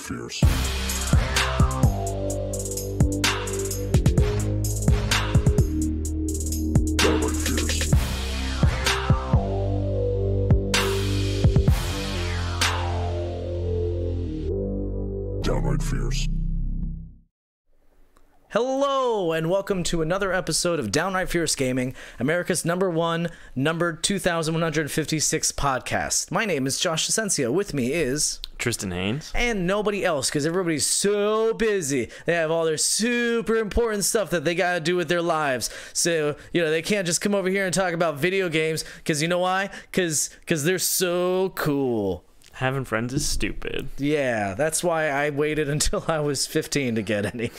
Fears. Downright Fears. Downright Fears. Hello, and welcome to another episode of Downright Fierce Gaming, America's number 2156 podcast. My name is Josh Asensio. With me is Tristan Haynes. And nobody else, because everybody's so busy. They have all their super important stuff that they got to do with their lives. So, they can't just come over here and talk about video games, because you know why? Because they're so cool. Having friends is stupid. Yeah, that's why I waited until I was 15 to get any.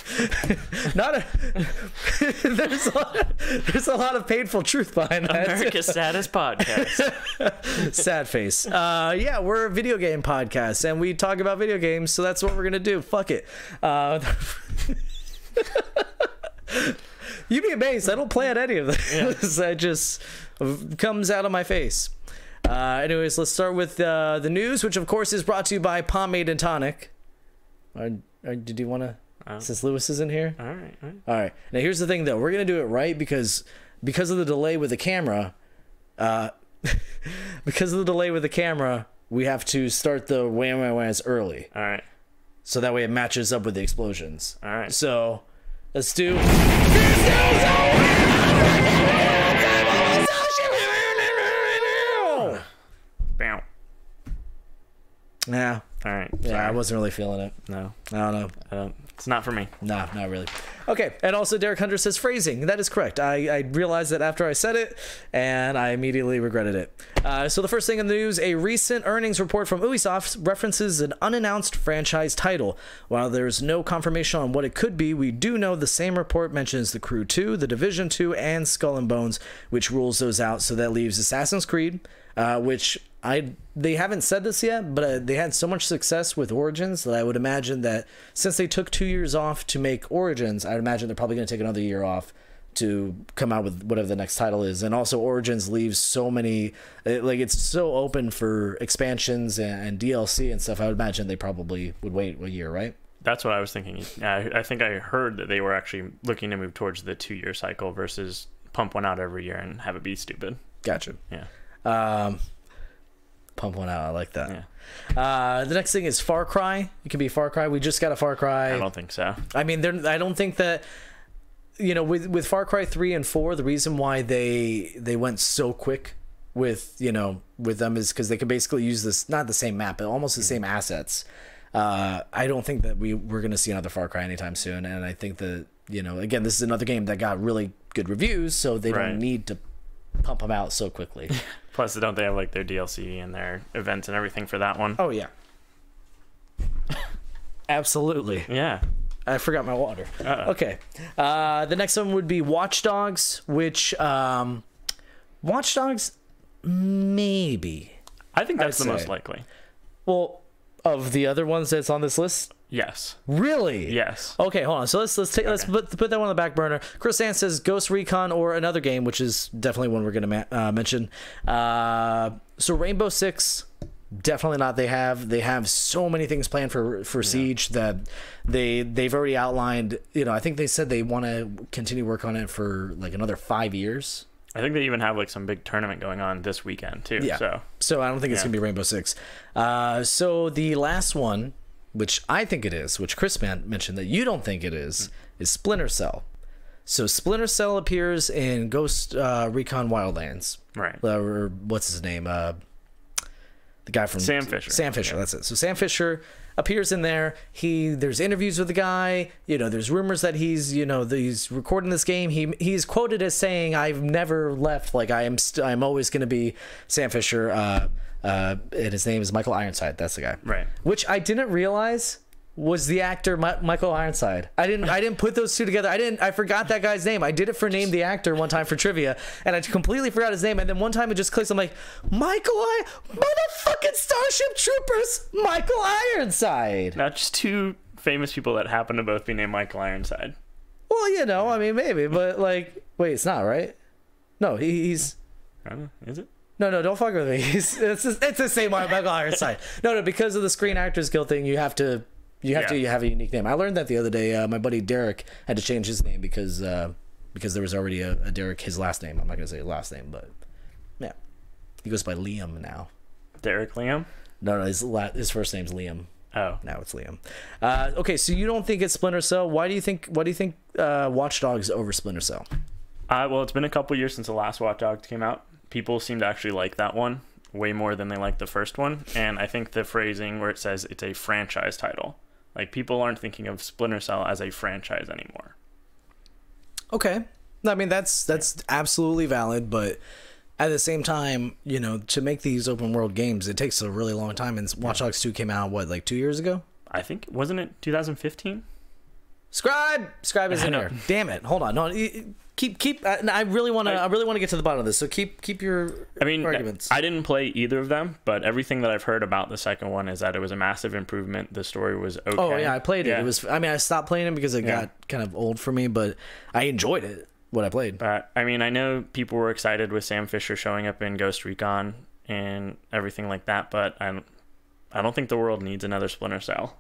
There's a lot of painful truth behind that. America's saddest podcast. Sad face. Yeah, we're a video game podcast, and we talk about video games, so that's what we're gonna do. Fuck it. You'd be amazed. I don't plan any of this. That just comes out of my face. Anyways, let's start with the news, which of course is brought to you by Pomade and Tonic. Did you want to, since Lewis is in here? All right. All right. Now here's the thing, though. We're gonna do it right because of the delay with the camera. We have to start the wham-wham-whams early. All right. So that way it matches up with the explosions. All right. So let's do. Bow. Yeah. All right. Yeah, Sorry. I wasn't really feeling it. No. I don't know. It's not for me. No, not really. Okay, and also Derek Hunter says phrasing. That is correct. I realized that after I said it, and I immediately regretted it. So the first thing in the news, a recent earnings report from Ubisoft references an unannounced franchise title. While there's no confirmation on what it could be, we do know the same report mentions The Crew 2, The Division 2, and Skull and Bones, which rules those out. So that leaves Assassin's Creed, which they haven't said this yet, but they had so much success with Origins that I would imagine that since they took 2 years off to make Origins, I'd imagine they're probably going to take another year off to come out with whatever the next title is. And also Origins leaves so many, it's so open for expansions and DLC and stuff. I would imagine they probably would wait a year, right? That's what I was thinking. I think I heard that they were actually looking to move towards the 2-year cycle versus pump one out every year and have it be stupid. Gotcha. Yeah. Pump one out. I like that. Yeah. The next thing is Far Cry. It could be Far Cry. We just got a Far Cry. I don't think so. I mean, I don't think that, with Far Cry 3 and 4, the reason why they went so quick with them is because they could basically use this, not the same map, but almost the same assets. I don't think that we're going to see another Far Cry anytime soon. And I think that, again, this is another game that got really good reviews, so they don't need to pump them out so quickly. Plus, don't they have their DLC and their events and everything for that one? Oh yeah, absolutely. Yeah. I forgot my water. Okay. The next one would be Watch Dogs, which Watch Dogs, maybe. I think that's the most likely. Well, of the other ones that's on this list. Yes. Really? Yes. Okay, hold on. So let's put that one on the back burner. Chris Ann says Ghost Recon or another game, which is definitely one we're going to mention. So Rainbow Six, definitely not. They have so many things planned for Siege that they've already outlined. I think they said they want to continue work on it for another 5 years. I think they even have some big tournament going on this weekend too. Yeah. So I don't think it's gonna be Rainbow Six. So the last one, which I think it is, which Chris mentioned that you don't think it is Splinter Cell. So Splinter Cell appears in Ghost Recon Wildlands. Right. Or what's his name? The guy from Sam Fisher. Sam Fisher, that's it. So Sam Fisher appears in there. There's interviews with the guy. There's rumors that he's recording this game. He's quoted as saying, "I've never left. I'm always going to be Sam Fisher." And his name is Michael Ironside. That's the guy. Right. Which I didn't realize was the actor Michael Ironside. I didn't put those two together. I forgot that guy's name. I did it for Name the Actor one time for trivia, and I completely forgot his name. And then one time it just clicks. I'm like, motherfucking Starship Troopers, Michael Ironside. Not just two famous people that happen to both be named Michael Ironside. Well, I mean, maybe, but wait, it's not, right? No, he's. I don't know. Is it? No, don't fuck with me. It's the same Michael Ironside. No, because of the Screen Actors Guild thing, you have to You have Yeah. to you have a unique name. I learned that the other day. My buddy Derek had to change his name because there was already a Derek, his last name. I'm not gonna say his last name, but yeah, he goes by Liam now. Derek Liam? No, his first name's Liam. Oh. Now it's Liam. Okay, so you don't think it's Splinter Cell? Why do you think Watch Dogs over Splinter Cell? Well, it's been a couple years since the last Watch Dogs came out. People seem to actually like that one way more than they like the first one, and I think the phrasing where it says it's a franchise title, like people aren't thinking of Splinter Cell as a franchise anymore. Okay, I mean that's absolutely valid, but at the same time, you know, to make these open world games, it takes a really long time. And Watch Dogs 2 came out like 2 years ago. I think, wasn't it 2015? Scribe is in there. Damn it! Hold on, no, keep. I really want to get to the bottom of this. So keep your. Arguments. I didn't play either of them, but everything that I've heard about the second one is that it was a massive improvement. The story was okay. Oh yeah, I played it. Yeah. It was. I stopped playing it because it got kind of old for me, but I enjoyed it. What I played. But I know people were excited with Sam Fisher showing up in Ghost Recon and everything like that, but I don't think the world needs another Splinter Cell.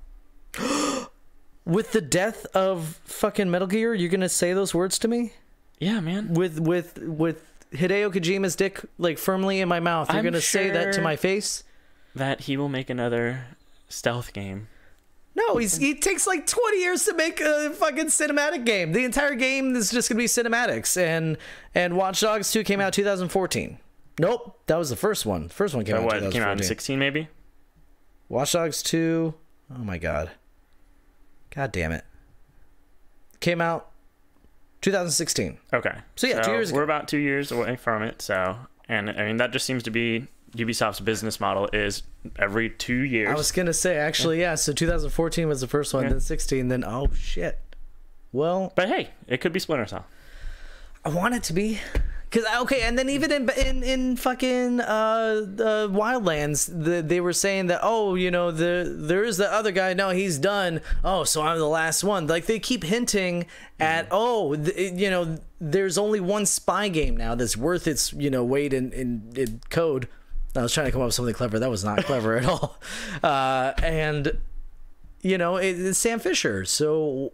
With the death of fucking Metal Gear, you're gonna say those words to me? Yeah, man. With Hideo Kojima's dick like firmly in my mouth, you're gonna say that to my face? That he will make another stealth game. No, he takes like 20 years to make a fucking cinematic game. The entire game is just gonna be cinematics, and Watch Dogs 2 came out 2014. Nope, that was the first one. The first one came out in 2014. Came out in 16 maybe? Watch Dogs 2. Oh my god. God damn it. Came out 2016. Okay. So yeah, 2 years ago. We're about 2 years away from it, so and that just seems to be Ubisoft's business model is every 2 years. I was gonna say actually, yeah. So 2014 was the first one, then 16, then oh shit. Well, but hey, it could be Splinter Cell. I want it to be, cause okay, and then even in fucking the Wildlands, they were saying that there is the other guy. No, he's done. Oh, so I'm the last one. Like they keep hinting at there's only one spy game now that's worth its weight in code. I was trying to come up with something clever. That was not clever at all. And it's Sam Fisher. So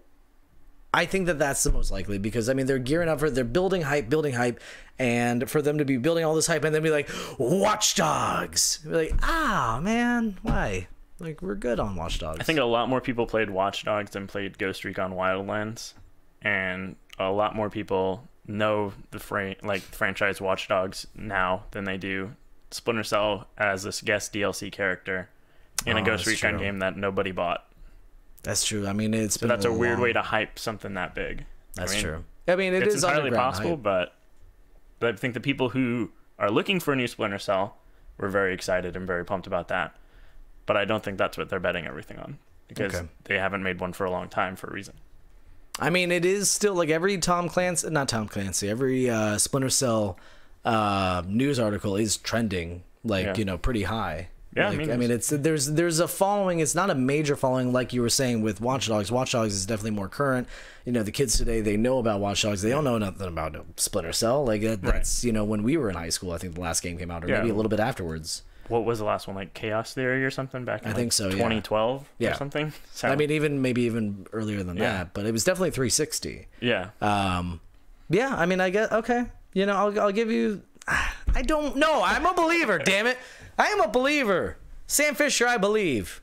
I think that's the most likely because they're gearing up they're building hype, and for them to be building all this hype and then be like Watch Dogs, be like, man, why? Like we're good on Watch Dogs. I think a lot more people played Watch Dogs than played Ghost Recon Wildlands, and a lot more people know the franchise Watch Dogs now than they do Splinter Cell as this guest DLC character in a Ghost Recon game that nobody bought. That's true. It's been that's a weird way to hype something that big. That's true. It's entirely possible, but I think the people who are looking for a new Splinter Cell were very excited and very pumped about that. But I don't think that's what they're betting everything on because they haven't made one for a long time for a reason. It is still like every every Splinter Cell news article is trending pretty high. Yeah, there's a following. It's not a major following like you were saying with Watch Dogs. Watch Dogs is definitely more current. The kids today, they know about Watch Dogs. They don't know nothing about Splinter Cell. That's when we were in high school. I think the last game came out, or maybe a little bit afterwards. What was the last one? Like Chaos Theory or something back in 2012 or something? So. Maybe even earlier than that, but it was definitely 360. Yeah. I guess okay. I'll give you. I don't know. I'm a believer. Damn it. I am a believer. Sam Fisher, I believe.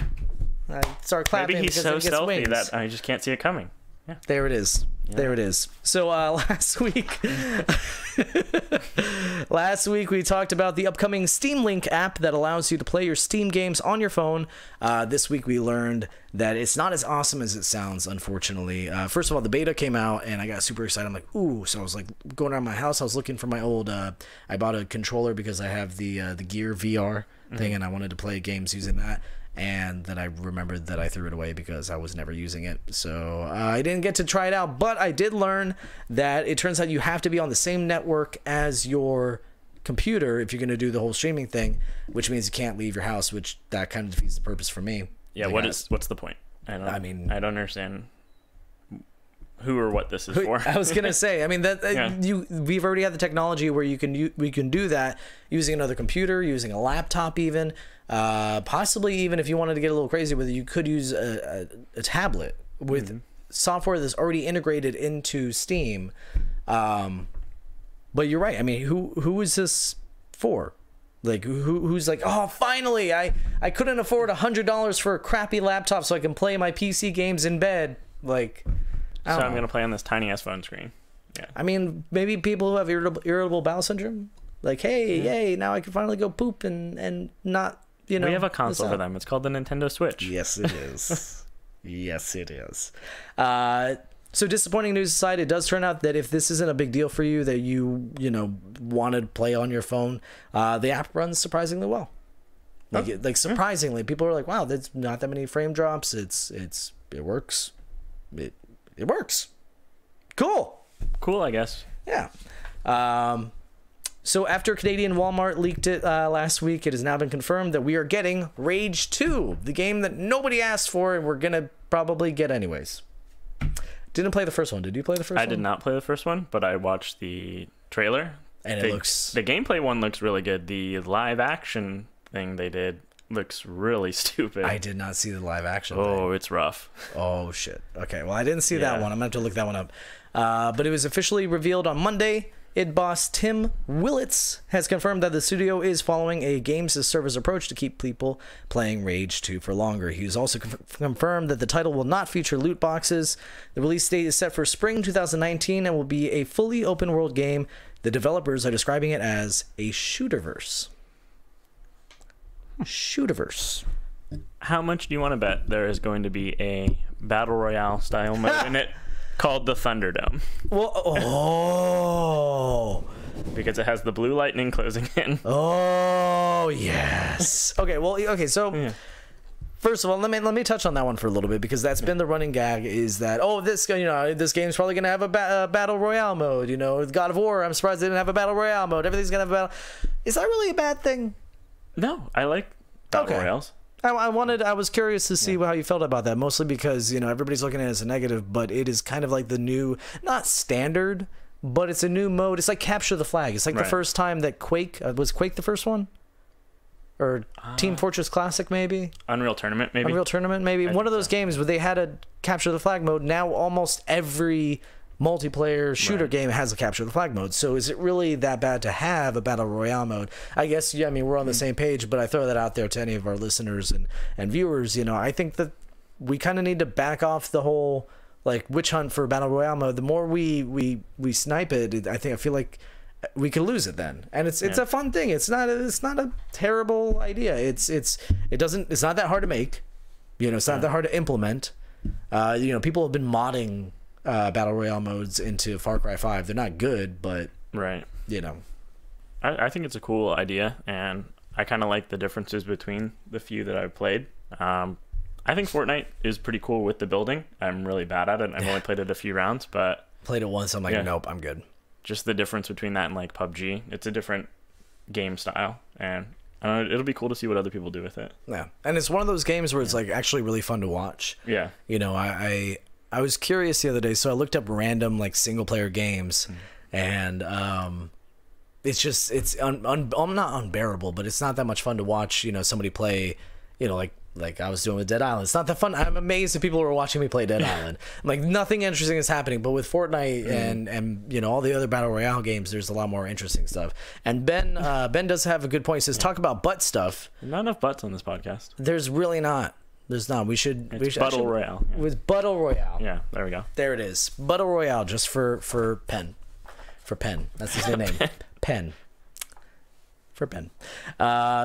I start clapping. Maybe he's because so he gets stealthy wings. that I just can't see it coming. Yeah. There it is. Yeah. There it is. So last week we talked about the upcoming Steam Link app that allows you to play your Steam games on your phone. This week we learned that it's not as awesome as it sounds, unfortunately. First of all, the beta came out and I got super excited. I'm like, ooh. So I was like going around my house. I was looking for my old, I bought a controller because I have the Gear VR thing and I wanted to play games using that. And then I remembered that I threw it away because I was never using it. So I didn't get to try it out, but I did learn that it turns out you have to be on the same network as your computer if you're going to do the whole streaming thing, which means you can't leave your house, which that kind of defeats the purpose for me. Yeah, what's the point? I don't understand. who or what this is for. I was gonna say, I mean that we've already had the technology where we can do that using another computer, using a laptop, even possibly even if you wanted to get a little crazy with it, you could use a tablet with software that's already integrated into Steam. But you're right. I mean, who is this for? Like who's like, oh, finally, I couldn't afford $100 for a crappy laptop so I can play my PC games in bed. Like, so I'm gonna play on this tiny ass phone screen. Yeah. I mean, maybe people who have irritable bowel syndrome. Like, hey, yay, now I can finally go poop and not, you know. We have a console for them. It's called the Nintendo Switch. Yes, it is. Yes, it is. So disappointing news aside, it does turn out that if this isn't a big deal for you, that you want to play on your phone, the app runs surprisingly well. Like surprisingly, people are like, wow, there's not that many frame drops. It works. It works. Cool, I guess. Yeah. So after Canadian Walmart leaked it last week, it has now been confirmed that we are getting Rage 2, the game that nobody asked for and we're gonna probably get anyways. Didn't play the first one. Did you play the first one? I did not play the first one, but I watched the trailer. And it looks... The gameplay one looks really good. The live action thing they did looks really stupid. I did not see the live action thing. It's rough. Oh, shit. Okay, well, I didn't see that one. I'm going to have to look that one up. But it was officially revealed on Monday. id boss Tim Willits has confirmed that the studio is following a games-as-service approach to keep people playing Rage 2 for longer. He has also confirmed that the title will not feature loot boxes. The release date is set for spring 2019 and will be a fully open-world game. The developers are describing it as a shooterverse. Shooterverse. How much do you want to bet there is going to be a Battle Royale style mode in it? Called the Thunderdome. Well, because it has the blue lightning closing in. Oh, yes. Okay, so first of all, let me touch on that one for a little bit, because that's been the running gag, is that this game's probably going to have a battle royale mode, God of War, I'm surprised they didn't have a battle royale mode. Everything's going to have a battle. Is that really a bad thing? No, I like battle royales. I was curious to see how you felt about that, mostly because, everybody's looking at it as a negative, but it is kind of like the new, not standard, but it's a new mode. It's like Capture the Flag. It's like the first time that Quake, was Quake the first one? Or Team Fortress Classic, maybe? Unreal Tournament, maybe? One of those games where they had a Capture the Flag mode. Now almost every multiplayer shooter game has a Capture the Flag mode. So is it really that bad to have a Battle Royale mode? I guess, we're on the same page, but I throw that out there to any of our listeners and viewers. I think that we kind of need to back off the whole witch hunt for Battle Royale mode. The more we snipe it, I feel like we could lose it then. And it's a fun thing. It's not a terrible idea. It's not that hard to make. It's not that hard to implement. People have been modding Battle Royale modes into Far Cry 5. They're not good, but I think it's a cool idea, and I kind of like the differences between the few that I've played. I think Fortnite is pretty cool with the building. I'm really bad at it. I've only played it a few rounds, but played it once. I'm like, nope, I'm good. Just the difference between that and PUBG. It's a different game style, and it'll be cool to see what other people do with it. Yeah, and it's one of those games where it's actually really fun to watch. Yeah, I was curious the other day, so I looked up random single player games, and it's not unbearable, but it's not that much fun to watch. Somebody play, like I was doing with Dead Island. It's not that fun. I'm amazed at people who are watching me play Dead Island. I'm like, nothing interesting is happening, but with Fortnite and all the other Battle Royale games, there's a lot more interesting stuff. And Ben does have a good point. He says, talk about butt stuff. Not enough butts on this podcast. There's really not. There's not. We should. Battle Royale. Yeah. With Battle Royale. Yeah, there we go. There it is. Battle Royale, just for Penn. For Penn. That's his new name. Penn. For Penn.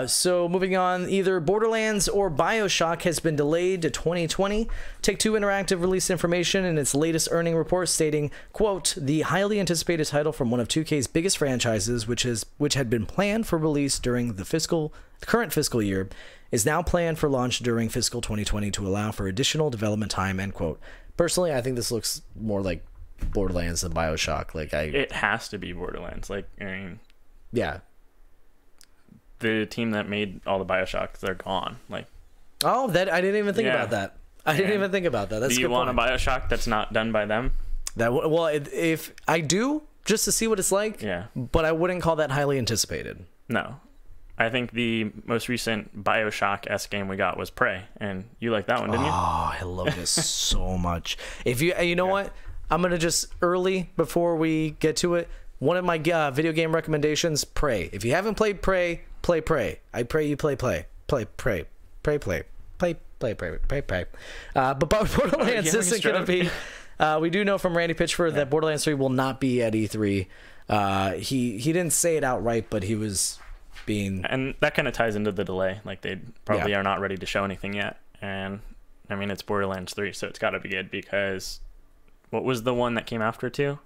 So moving on, either Borderlands or BioShock has been delayed to 2020. Take-Two Interactive released information in its latest earning report stating, quote, the highly anticipated title from one of 2K's biggest franchises, which had been planned for release during the current fiscal year, is now planned for launch during fiscal 2020 to allow for additional development time, end quote. Personally, I think this looks more like Borderlands than BioShock. It has to be Borderlands. Yeah. The team that made all the BioShocks, they're gone. I didn't even think about that. I didn't even think about that. That's do you want a BioShock that's not done by them? Well, if I do, just to see what it's like. Yeah. But I wouldn't call that highly anticipated. No. I think the most recent Bioshock-esque game we got was Prey, and you liked that one, didn't you? Oh, I love this so much. If you know what, I'm gonna just early before we get to it. One of my video game recommendations: Prey. If you haven't played Prey, play Prey. I pray you play Prey. But Borderlands isn't gonna be. We do know from Randy Pitchford that Borderlands 3 will not be at E3. He didn't say it outright, but he was being, and that kind of ties into the delay. Like, they probably are not ready to show anything yet. And I mean, it's Borderlands 3, so it's got to be good, because what was the one that came after 2?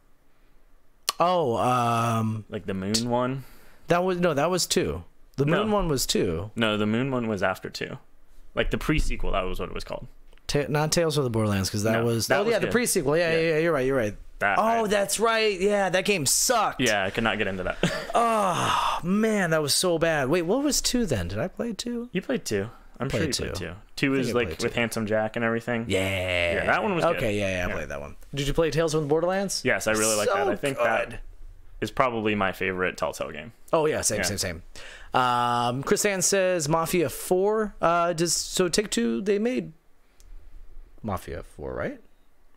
Like the Moon one? That was 2. The Moon one was 2. No, the Moon one was after 2. Like the pre-sequel, that was what it was called. Not Tales of the Borderlands, because that was the pre-sequel. Yeah, you're right. That's right. Yeah, that game sucked. Yeah, I could not get into that. Oh man, that was so bad. Wait, what was 2 then? Did I play 2? You played 2. I'm sure you played 2. 2 is like with Handsome Jack and everything. Yeah, that one was good. Okay, yeah, I played that one. Did you play Tales from the Borderlands? Yes, I really like that. I think good. that is probably my favorite Telltale game. Oh yeah, same. Chris Ann says Mafia 4. So Take-Two, they made Mafia 4, right?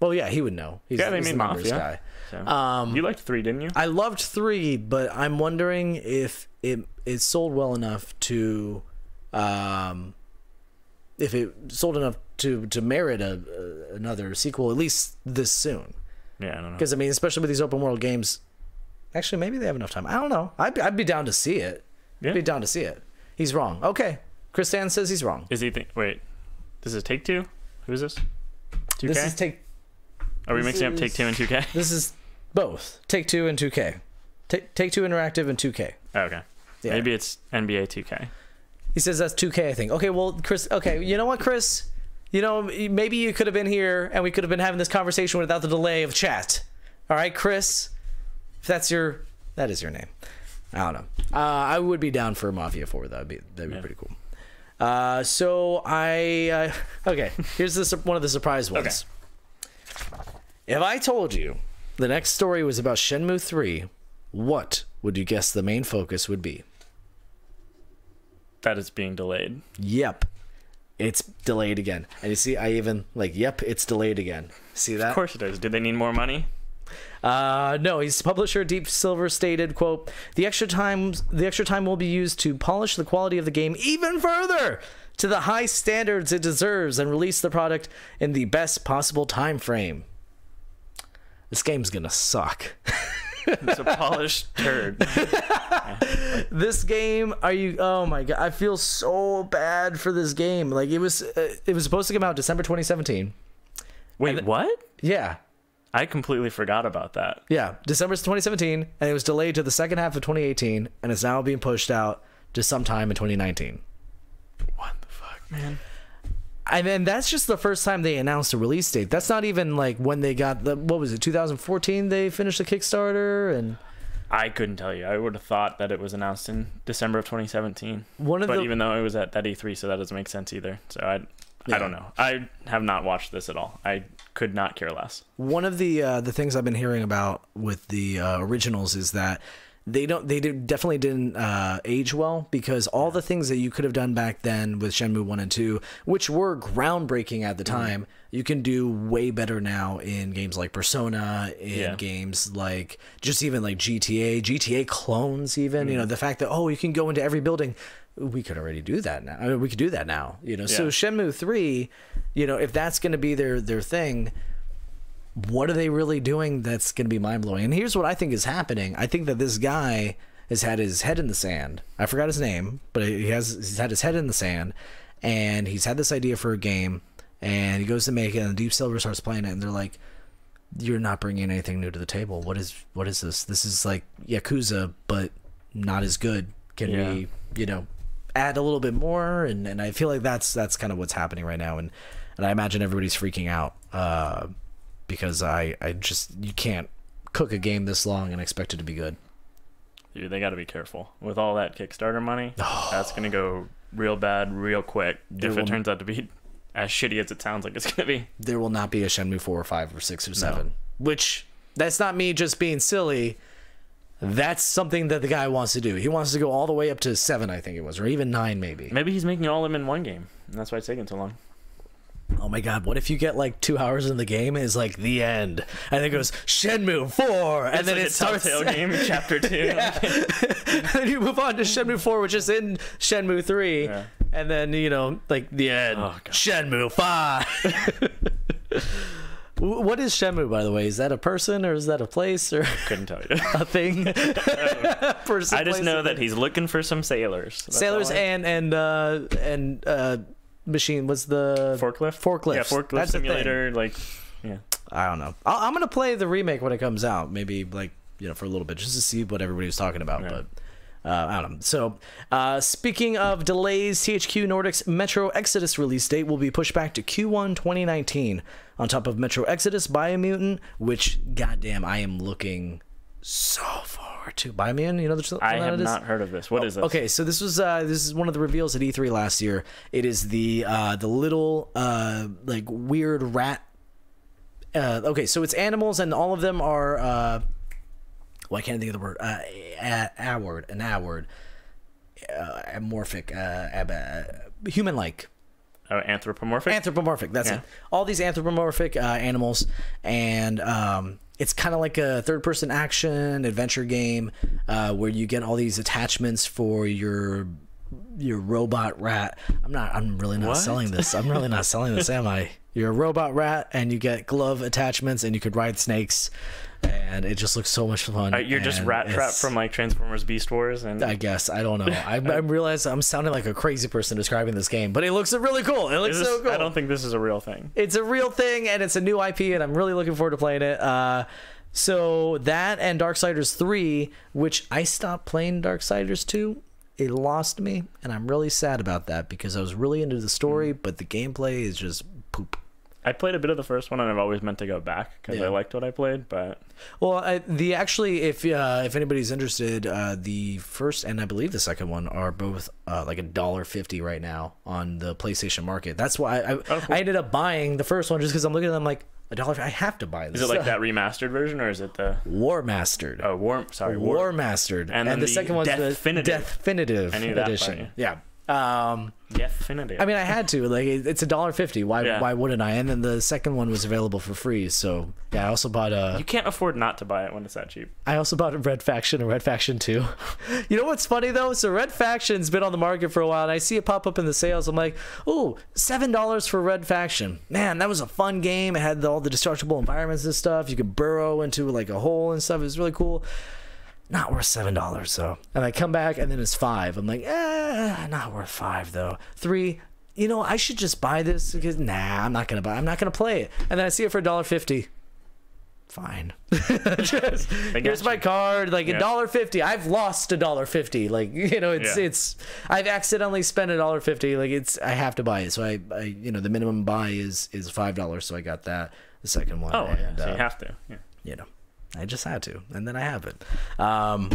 Well, yeah, he would know. He's they made the numbers Mafia. guy. So, you liked 3, didn't you? I loved 3, but I'm wondering if it sold well enough to, if it sold enough to merit another sequel, at least this soon. Yeah, I don't know. Because I mean, especially with these open world games, actually, maybe they have enough time. I don't know. I'd be down to see it. Yeah. I'd be down to see it. He's wrong. Okay, Chris Stan says he's wrong. Is he? Wait, this is Take-Two? Who is this? 2K? This is Are we mixing up Take-Two and 2K? This is both Take-Two and 2K. Take-Two Interactive and 2K. Okay. Yeah. Maybe it's NBA 2K. He says that's 2K, I think. Okay, well, Chris. Okay, you know what, Chris? You know, maybe you could have been here and we could have been having this conversation without the delay of chat. All right, Chris. If that is your name. I don't know. I would be down for Mafia 4. That'd be pretty cool. So okay. Here's one of the surprise ones. Okay. If I told you the next story was about Shenmue 3, what would you guess the main focus would be? That it's being delayed. Yep. It's delayed again. And you see, I even yep, it's delayed again. See that? Of course it is. Did they need more money? No, his publisher Deep Silver stated, quote, the extra time will be used to polish the quality of the game even further to the high standards it deserves and release the product in the best possible time frame. This game's gonna suck. It's a polished turd. This game, oh my god, I feel so bad for this game. Like, it was supposed to come out December 2017. Wait, what? Yeah. I completely forgot about that. Yeah, December 2017, and it was delayed to the second half of 2018, and it's now being pushed out to sometime in 2019. What the fuck, man? And then that's just the first time they announced a release date. That's not even when they got what was it, 2014 they finished the Kickstarter, and I couldn't tell you. I would have thought that it was announced in December of 2017. Even though it was at that E3, so that doesn't make sense either. So I don't know. I have not watched this at all. I could not care less. One of the things I've been hearing about with the originals is that they definitely didn't age well, because all the things that you could have done back then with Shenmue 1 and 2, which were groundbreaking at the time, you can do way better now in games like Persona, in games like just even like GTA clones even, you know, the fact that, you can go into every building. We could already do that now. I mean, we could do that now, you know. So Shenmue 3, you know, if that's going to be their thing, what are they really doing that's going to be mind-blowing? And here's what I think is happening. I think that this guy has had his head in the sand. I forgot his name, but he's had his head in the sand, and he's had this idea for a game, and he goes to make it, and Deep Silver starts playing it, and they're like, you're not bringing anything new to the table. What is this? This is like Yakuza, but not as good. Can we, you know, add a little bit more? And I feel like that's kind of what's happening right now, and I imagine everybody's freaking out because you can't cook a game this long and expect it to be good. Dude, they got to be careful with all that Kickstarter money. That's gonna go real bad real quick if it turns out to be as shitty as it sounds like it's gonna be. There will not be a Shenmue 4 or 5 or 6 or 7. which that's not me just being silly. That's something that the guy wants to do. He wants to go all the way up to 7, I think it was, or even 9 maybe. Maybe he's making all of them in one game, and that's why it's taking so long. Oh my god, what if you get like 2 hours in the game and it's like the end, and then it goes Shenmue 4, and then like it starts Telltale game in chapter 2. Yeah. And then you move on to Shenmue 4, which is in Shenmue 3, Yeah. and then, you know, like the end. Oh, God. Shenmue 5. What is Shenmue, by the way? Is that a person, or is that a place, or Couldn't tell you. a thing? Person, I just place, know and that he's looking for some sailors. That's sailors all I- and machine was the forklift. forklifts. Yeah, forklift That's the thing. simulator. Like, yeah. I don't know. I'm gonna play the remake when it comes out, maybe like, you know, for a little bit, just to see what everybody was talking about. Yeah. But I don't know. So, speaking of delays, THQ Nordic's Metro Exodus release date will be pushed back to Q1 2019. On top of Metro Exodus, Biomutant, which goddamn I am looking so forward to. Biomutant, you know the I have not heard of this. What is this? Okay, so this is one of the reveals at E3 last year. It is the little like weird rat. Okay, so it's animals, and all of them are well, I can't think of the word. Amorphic, human-like. Oh, anthropomorphic. Anthropomorphic, that's Yeah. it. All these anthropomorphic animals, and it's kind of like a third-person action adventure game where you get all these attachments for your robot rat. I'm really not What? selling this. I'm really not selling this, am I? You're a robot rat, and you get glove attachments, and you could ride snakes, and it just looks so much fun. You're just and Rat Trap it's- from like Transformers Beast Wars, and I guess, I don't know. I realize I'm sounding like a crazy person describing this game, but it looks really cool. It looks so cool. I don't think this is a real thing. It's a real thing, and it's a new IP, and I'm really looking forward to playing it. So that and Darksiders 3, which I stopped playing Darksiders 2. It lost me, and I'm really sad about that because I was really into the story, but the gameplay is just poop. I played a bit of the first one, and I've always meant to go back because Yeah. I liked what I played. But Well, if anybody's interested, the first and I believe the second one are both like $1.50 right now on the PlayStation Market. That's why cool. I ended up buying the first one just because I'm looking at them like $1. I have to buy this. is it like that remastered version, or is it the War Mastered? War Mastered, And then the the second one's Definitive. the Definitive I knew that edition. part, Yeah. Definitive? I mean, I had to. Like, it's $1.50. Yeah. Why wouldn't I? And then the second one was available for free. So yeah, I also bought you can't afford not to buy it when it's that cheap. I also bought a Red Faction and Red Faction 2. You know what's funny though? So Red Faction's been on the market for a while, and I see it pop up in the sales. I'm like, ooh, $7 for Red Faction. Man, that was a fun game. It had all the destructible environments and stuff. You could burrow into like a hole and stuff. It was really cool. Not worth $7 though. And I come back and then it's $5. I'm like, not worth $5 though. 3. You know, I should just buy this because I'm not gonna play it. And then I see it for $1.50. Fine. Just, here's my card, like Yeah. $1.50. I've lost $1.50. Like, you know, it's I've accidentally spent $1.50. Like I have to buy it. So I you know, the minimum buy is $5. So I got that. The second one. Oh, and, so you have to. Yeah. you know, I just had to, and then I have it. And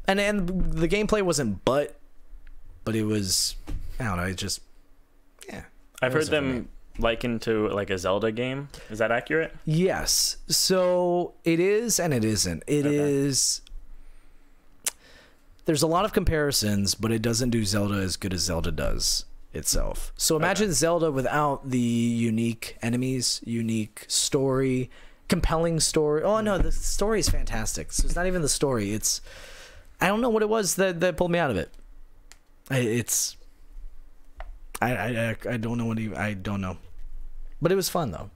the gameplay wasn't but it was, I don't know, it just, yeah. I've it heard wasn't for me. them likened to like a Zelda game. Is that accurate? Yes. So it is and it isn't. It is. There's a lot of comparisons, but it doesn't do Zelda as good as Zelda does itself. So imagine Zelda without the unique enemies, unique story, compelling story. Oh no, the story is fantastic. So it's not even the story. It's, I don't know what it was that pulled me out of it. I don't know I don't know. But it was fun though.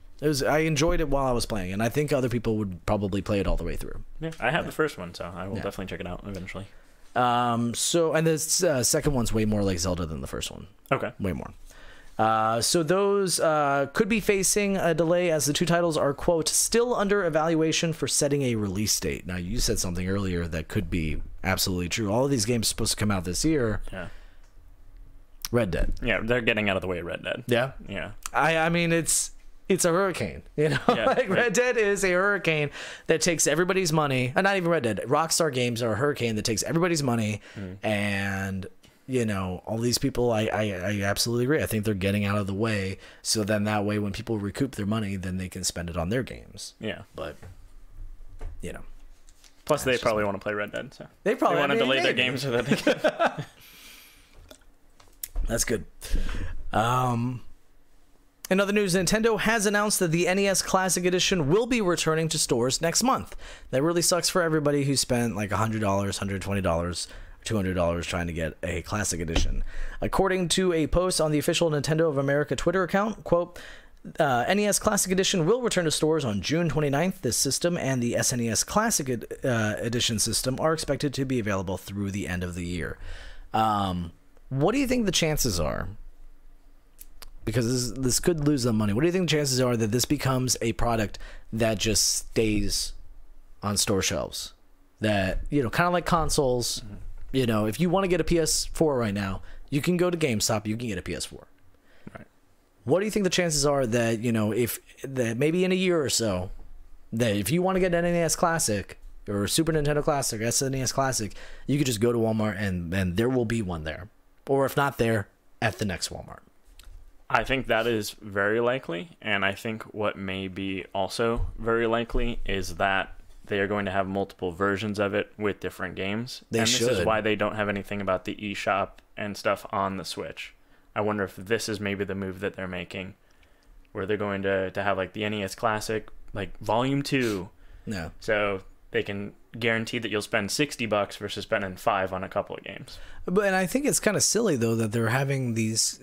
I enjoyed it while I was playing, and I think other people would probably play it all the way through. Yeah, I have the first one, so I will definitely check it out eventually. So, and this second one's way more like Zelda than the first one. Okay. Way more. So those could be facing a delay as the two titles are, quote, still under evaluation for setting a release date. Now, you said something earlier that could be absolutely true. All of these games are supposed to come out this year. Yeah. Red Dead. Yeah, they're getting out of the way of Red Dead. Yeah. Yeah. I mean, it's a hurricane, you know. Yeah, like right. Red Dead is a hurricane that takes everybody's money. Not even Red Dead. Rockstar games are a hurricane that takes everybody's money, and you know, all these people. I absolutely agree. I think they're getting out of the way, so then that way, when people recoup their money, then they can spend it on their games. Yeah. But you know. Plus, they probably want to play Red Dead, so They probably want to delay their maybe. games so that they can. That's good. In other news, Nintendo has announced that the NES Classic Edition will be returning to stores next month. That really sucks for everybody who spent like $100, $120, $200 trying to get a Classic Edition. According to a post on the official Nintendo of America Twitter account, quote, NES Classic Edition will return to stores on June 29th. This system and the SNES Classic Edition system are expected to be available through the end of the year. What do you think the chances are? Because this could lose them money. What do you think the chances are that this becomes a product that just stays on store shelves? That, you know, kind of like consoles, you know, if you want to get a PS4 right now, you can go to GameStop, you can get a PS4. Right. What do you think the chances are that, you know, if that maybe in a year or so, that if you want to get an NES Classic or Super Nintendo Classic, SNES Classic, you could just go to Walmart and there will be one there. Or if not there, at the next Walmart. I think that is very likely, and I think what may be also very likely is that they are going to have multiple versions of it with different games. They and should. This is why they don't have anything about the eShop and stuff on the Switch. I wonder if this is maybe the move that they're making, where they're going to have like the NES Classic, like Volume 2. No. So they can guarantee that you'll spend $60 versus spending $5 on a couple of games. But and I think it's kind of silly though that they're having these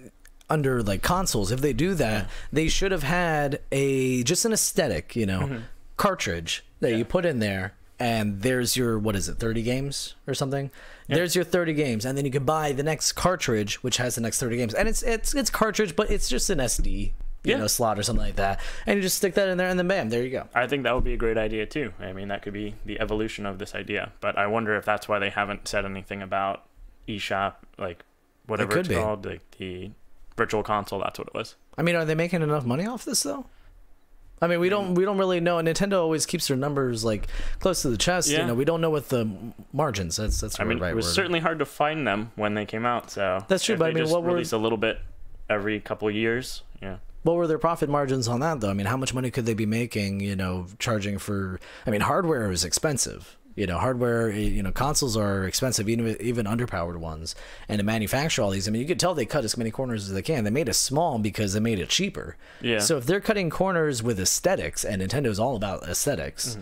under like consoles. If they do that, they should have had just an aesthetic, you know, cartridge that you put in there, and there's your 30 games or something. There's your 30 games, and then you can buy the next cartridge which has the next 30 games, and it's cartridge, but it's just an SD you know, slot or something like that, and you just stick that in there, and then bam, there you go. I think that would be a great idea too. I mean, that could be the evolution of this idea, but I wonder if that's why they haven't said anything about eShop, like whatever it's called, like the Virtual Console. That's what it was. I mean, are they making enough money off this though? I mean, we don't really know. Nintendo always keeps their numbers like close to the chest. You know, we don't know what the margins. That's the right word. It was certainly hard to find them when they came out. So that's true. But I mean, what release a little bit every couple of years? Yeah. What were their profit margins on that though? I mean, how much money could they be making? You know, charging for. I mean, hardware is expensive. You know, hardware, you know, consoles are expensive, even underpowered ones. And to manufacture all these, I mean, you could tell they cut as many corners as they can. They made it small because they made it cheaper. Yeah. So if they're cutting corners with aesthetics, and Nintendo's all about aesthetics,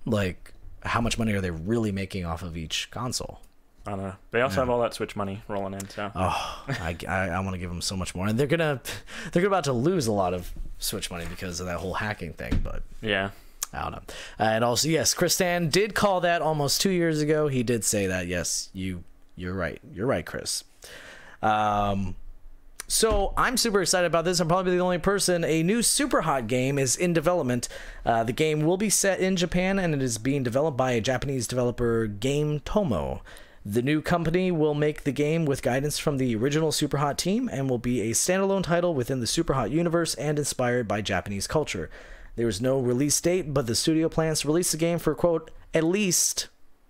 like, how much money are they really making off of each console? I don't know. They also have all that Switch money rolling in, so. Oh, I want to give them so much more. And they're about to lose a lot of Switch money because of that whole hacking thing, but. Yeah. I don't know. And also, yes, Chris Stan did call that almost 2 years ago. He did say that. Yes, you're right. You're right, Chris. So I'm super excited about this. I'm probably the only person. A new super hot game is in development. The game will be set in Japan, and it is being developed by a Japanese developer, Game Tomo. The new company will make the game with guidance from the original Superhot team and will be a standalone title within the Superhot universe and inspired by Japanese culture. There is no release date, but the studio plans to release the game for, quote, at least,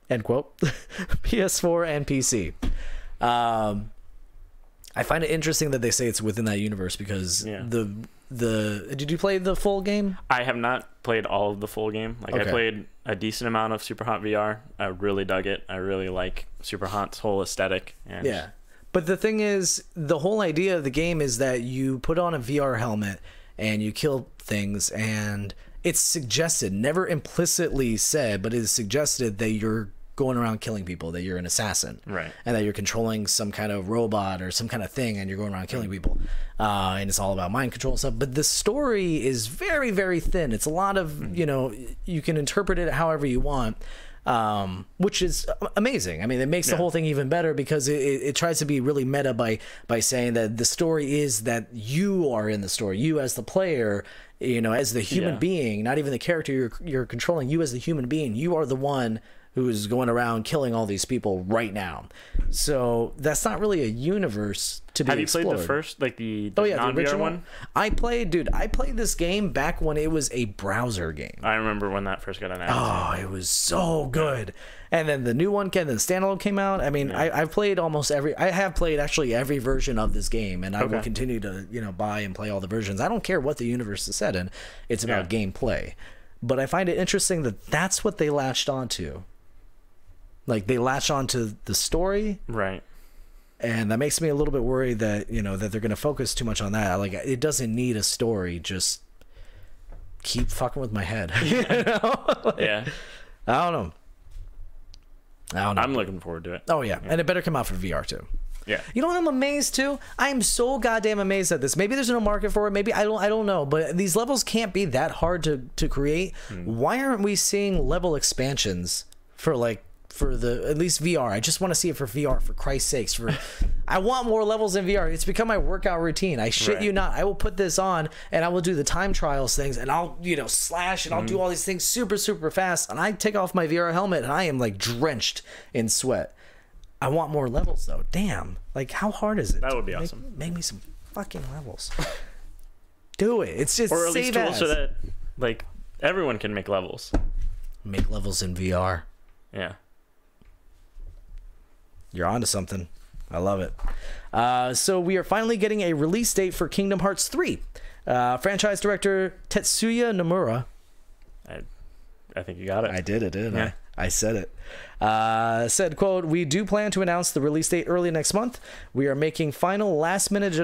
end quote, PS4 and PC. I find it interesting that they say it's within that universe because did you play the full game? I have not played all of the full game. Like I played a decent amount of Superhot VR. I really dug it. I really like Superhot's whole aesthetic. And yeah. But the thing is, the whole idea of the game is that you put on a VR helmet and you kill things, and it's suggested, never implicitly said, but it is suggested that you're going around killing people, that you're an assassin, right? And that you're controlling some kind of robot or some kind of thing, and you're going around killing people, and it's all about mind control and stuff. But the story is very, very thin. It's a lot of, you know, you can interpret it however you want, which is amazing. I mean, it makes the whole thing even better because it tries to be really meta by saying that the story is that you are in the story, you as the player, you know, as the human being, not even the character you're controlling, you as the human being, you are the one who is going around killing all these people right now. So that's not really a universe to be explored. Have you played the first, like the non-VR one? I played this game back when it was a browser game. I remember when that first got announced. Oh, it was so good. And then the new one then standalone came out. I mean, I've played I have played actually every version of this game, and I will continue to, you know, buy and play all the versions. I don't care what the universe is set in. It's about gameplay. but I find it interesting that that's what they latched onto. Like, they latch onto the story, Right. and that makes me a little bit worried that, you know, that they're going to focus too much on that. Like, it doesn't need a story. Just keep fucking with my head. You know? Like, Yeah. I don't know. I'm looking forward to it. Oh, yeah. And it better come out for VR, too. Yeah. You know what I'm amazed too? I am so goddamn amazed at this. Maybe there's no market for it. Maybe I don't know. But these levels can't be that hard to create. Why aren't we seeing level expansions for the at least VR? I just want to see it for VR, for Christ's sakes. I want more levels in VR. It's become my workout routine. I shit you not. I will put this on and I will do the time trials things, and I'll, you know, slash, and I'll do all these things super, super fast. And I take off my VR helmet and I am like drenched in sweat. I want more levels though. Damn. Like, how hard is it? That would be awesome. Make me some fucking levels. Do it. It's just, Or at least save tools as. so that, like, everyone can make levels. Make levels in VR. Yeah. You're onto something. I love it. So we are finally getting a release date for Kingdom Hearts 3. Franchise director Tetsuya Nomura. I think you got it. I did it, didn't Yeah. I said it. Said, quote, "We do plan to announce the release date early next month. We are making final last-minute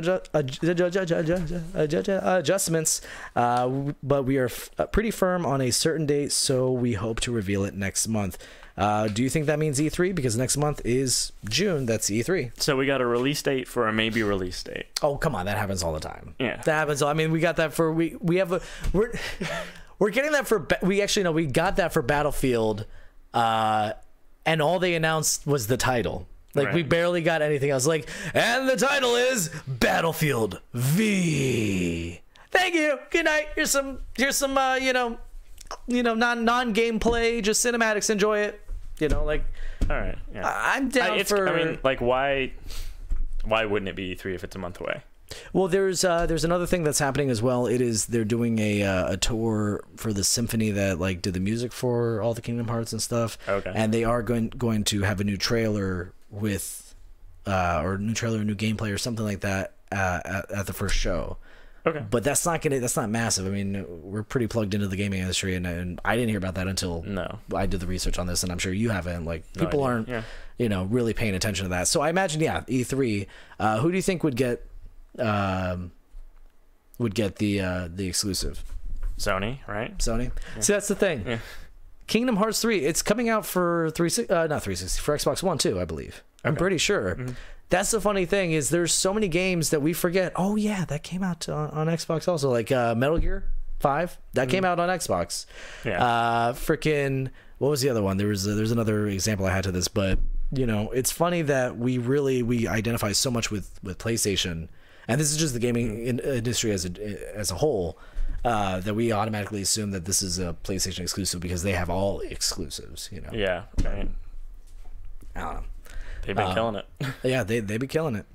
adjustments, but we are pretty firm on a certain date, so we hope to reveal it next month." Do you think that means E3? Because next month is June. That's E3. So we got a release date for a maybe release date. Oh, come on. That happens all the time. Yeah. That happens. I mean, we got that for... We have a... We're getting that for... We got that for Battlefield, and all they announced was the title. Like, we barely got anything else. Like, and the title is Battlefield V. Thank you. Good night. Here's some non-gameplay, just cinematics. Enjoy it. You know, like... All right. Yeah. I'm down for... I mean, like, why wouldn't it be E3 if it's a month away? Well, there's another thing that's happening as well. They're doing a tour for the symphony that like did the music for all the Kingdom Hearts and stuff. Okay. And they are going to have a new trailer with new gameplay or something like that at the first show. Okay. But that's not massive. I mean, we're pretty plugged into the gaming industry, and I didn't hear about that until I did the research on this, and I'm sure you haven't. Like, people aren't, really paying attention to that. So I imagine, E3. Who do you think would get the exclusive? Sony, right? Sony. Yeah. See, that's the thing. Yeah. Kingdom Hearts 3. It's coming out for not 360, for Xbox One too, I believe. I'm pretty sure. Mm-hmm. That's the funny thing is there's so many games that we forget. Oh yeah, that came out on Xbox also. Like Metal Gear 5 that came out on Xbox. Yeah. Freaking what was the other one? There's another example I had to this, but it's funny that we identify so much with PlayStation, and this is just the gaming industry as a whole, that we automatically assume that this is a PlayStation exclusive because they have all exclusives. Yeah. Right. I don't know. They've been killing it. Yeah, they be killing it.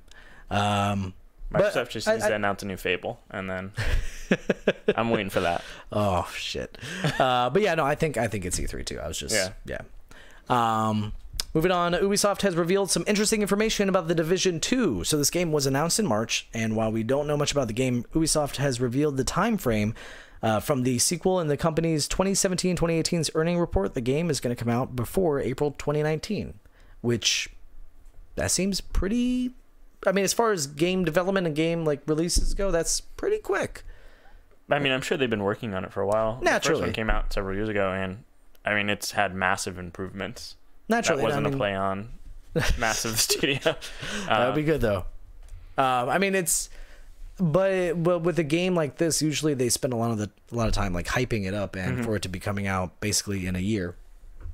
Microsoft just needs to announce a new Fable, and then I'm waiting for that. Oh shit! But yeah, no, I think it's E3 too. I was just moving on. Ubisoft has revealed some interesting information about The Division 2. So this game was announced in March, and while we don't know much about the game, Ubisoft has revealed the time frame from the sequel in the company's 2017-2018's earning report. The game is going to come out before April 2019, which that seems pretty. I mean, as far as game development and game releases go, that's pretty quick. I mean, I'm sure they've been working on it for a while. Naturally. The first one came out several years ago, and I mean, it's had massive improvements. Naturally, that wasn't a play on massive studio. That would be good though. I mean, but with a game like this, usually they spend a lot of time hyping it up, and for it to be coming out basically in a year,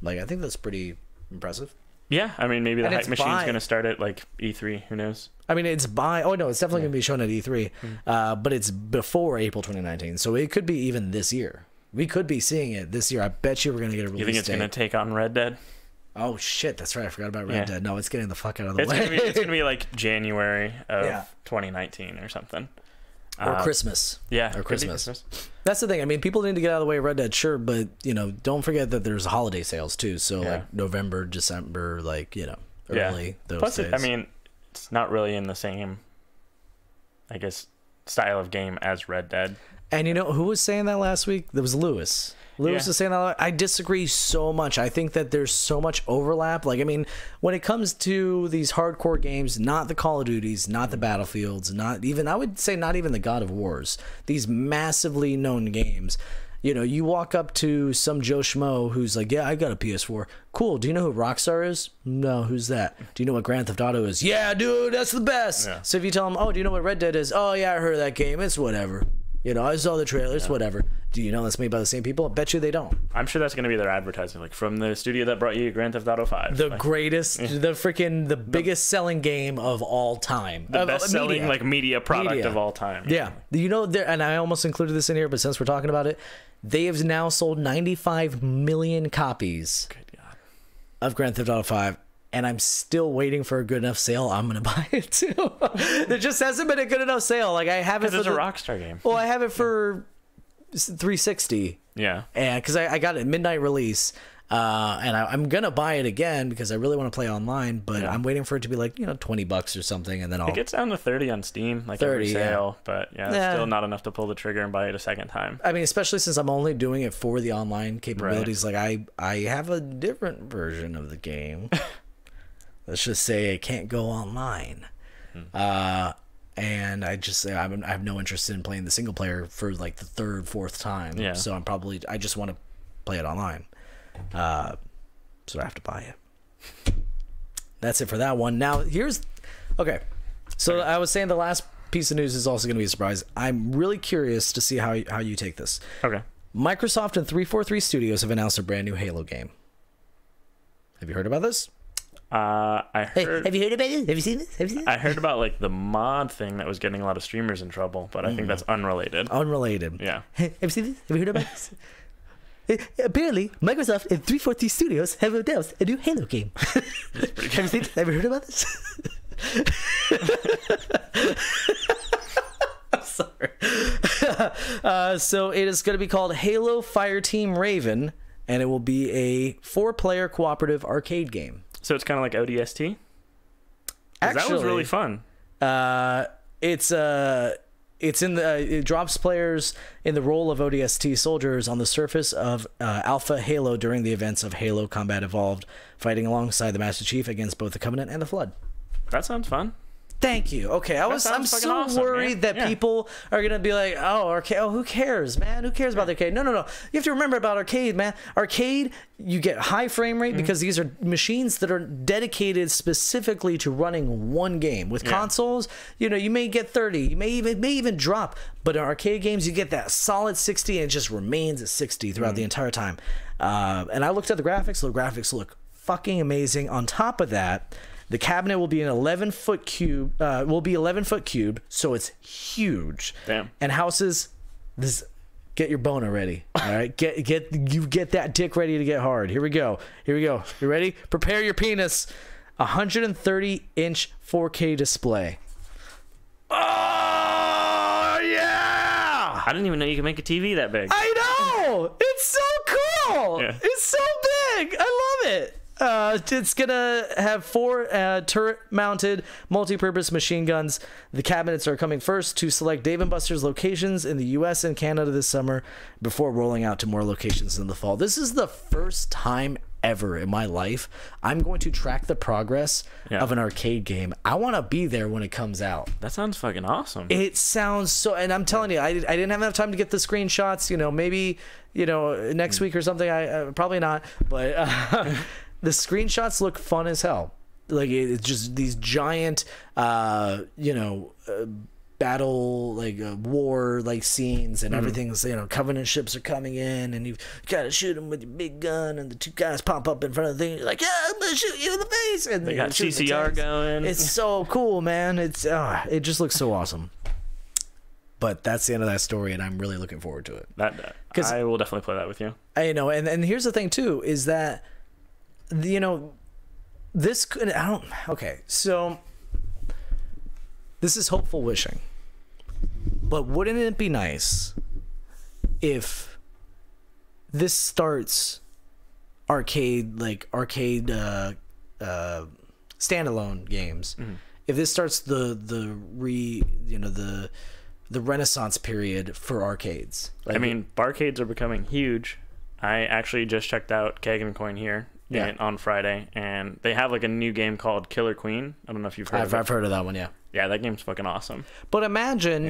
I think that's pretty impressive. Yeah, I mean, maybe the hype machine's going to start at E3. Who knows? I mean, it's definitely going to be shown at E3, but it's before April 2019, so it could be even this year. We could be seeing it this year. I bet you we're going to get a release. You think it's going to take on Red Dead? Oh shit, that's right. I forgot about Red Dead. No, it's getting the fuck out of the way. It's going to be January of 2019 or something. Or Christmas. Yeah. Or Christmas. That's the thing. I mean, people need to get out of the way of Red Dead, sure, but, don't forget that there's holiday sales, too. So, November, December, early, those Plus, days. it's not really in the same, I guess, style of game as Red Dead. And who was saying that last week? There was Lewis. Lewis is saying that. I disagree so much. I think that there's so much overlap. Like, I mean, when it comes to these hardcore games, not the Call of Duties, not the Battlefields, not even, I would say not even the God of Wars, these massively known games. You know, you walk up to some Joe Schmo who's like, yeah, I got a PS4. Cool. Do you know who Rockstar is? No, who's that? Do you know what Grand Theft Auto is? Yeah, dude, that's the best. Yeah. So if you tell them, oh, do you know what Red Dead is? Oh, yeah, I heard of that game. It's whatever. You know, I saw the trailers, whatever. Do you know that's made by the same people? I bet you they don't. I'm sure that's going to be their advertising, like from the studio that brought you Grand Theft Auto 5. The greatest, the biggest selling game of all time. The best selling media product of all time. Yeah. You know, and I almost included this in here, but since we're talking about it, they have now sold 95 million copies of Grand Theft Auto 5. And I'm still waiting for a good enough sale. I'm gonna buy it too. There just hasn't been a good enough sale. Like I have it for a Rockstar game. Well, I have it for 360. Yeah. And because I got it midnight release, and I'm gonna buy it again because I really want to play online. But I'm waiting for it to be like $20 or something, and then I'll. It gets down to 30 on Steam, like 30, every sale. Yeah. But it's still not enough to pull the trigger and buy it a second time. I mean, especially since I'm only doing it for the online capabilities. Right. Like I have a different version of the game. Let's just say it can't go online. And I have no interest in playing the single player for like the third, fourth time. Yeah. So I just want to play it online. So I have to buy it. That's it for that one. Now okay. So I was saying the last piece of news is also going to be a surprise. I'm really curious to see how you take this. Okay. Microsoft and 343 Studios have announced a brand new Halo game. Have you heard about this? I heard. Have you heard about it? Have you seen this? I heard about like the mod thing that was getting a lot of streamers in trouble, but I think that's unrelated. Unrelated. Yeah. Have you seen this? Have you heard about this? Apparently, Microsoft and 343 Studios have announced a new Halo game. Have you seen this? Have you heard about this? I'm sorry. So it is going to be called Halo Fireteam Raven, and it will be a 4-player cooperative arcade game. So it's kind of like ODST? Actually, that was really fun. It drops players in the role of ODST soldiers on the surface of Alpha Halo during the events of Halo Combat Evolved, fighting alongside the Master Chief against both the Covenant and the Flood. That sounds fun. Thank you. Okay, I'm so awesome, worried that people are gonna be like, oh, arcade. Oh, who cares, man? Who cares about the arcade? No. You have to remember about arcade, man. Arcade, you get high frame rate because these are machines that are dedicated specifically to running one game. With consoles, you may get 30, you may even drop. But in arcade games, you get that solid 60, and it just remains at 60 throughout the entire time. And I looked at the graphics. The graphics look fucking amazing. On top of that, the cabinet will be an 11-foot cube. So it's huge. Damn. And houses this. Get your boner ready. All right, get that dick ready to get hard. Here we go. You ready? Prepare your penis. 130-inch 4K display. Oh yeah! I didn't even know you could make a TV that big. I know. It's so cool. Yeah. It's so big. I love it. It's gonna have 4 turret-mounted multi-purpose machine guns. The cabinets are coming first to select Dave & Buster's locations in the U.S. and Canada this summer before rolling out to more locations in the fall. This is the first time ever in my life I'm going to track the progress of an arcade game. I want to be there when it comes out. That sounds fucking awesome. It sounds so, and I'm telling you, I didn't have enough time to get the screenshots. Maybe next week or something. I probably not, but. The screenshots look fun as hell. Like it's just these giant, battle war scenes, and everything's Covenant ships are coming in, and you've got to shoot them with your big gun, and the 2 guys pop up in front of the thing. You're like, yeah, I'm gonna shoot you in the face, and they got CCR going. It's so cool, man. It just looks so awesome. But that's the end of that story, and I'm really looking forward to it. I will definitely play that with you. I know, and here's the thing too, is that. This could so this is hopeful wishing, but wouldn't it be nice if this starts arcade standalone games? If this starts the renaissance period for arcades. Barcades are becoming huge. I actually just checked out Keg and Coin here on Friday, and they have like a new game called Killer Queen. I don't know if you've heard of it. I've heard of that one, yeah. Yeah, that game's fucking awesome. But imagine,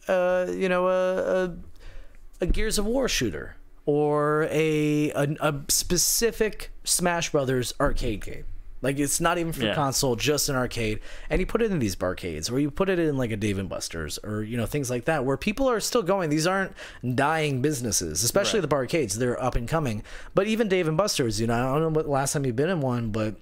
a Gears of War shooter or a specific Smash Brothers arcade game. Like, it's not even for console, just an arcade. And you put it in these barcades, or you put it in like a Dave & Buster's, or, things like that, where people are still going. These aren't dying businesses, especially the barcades. They're up and coming. But even Dave & Buster's, I don't know what the last time you've been in one, but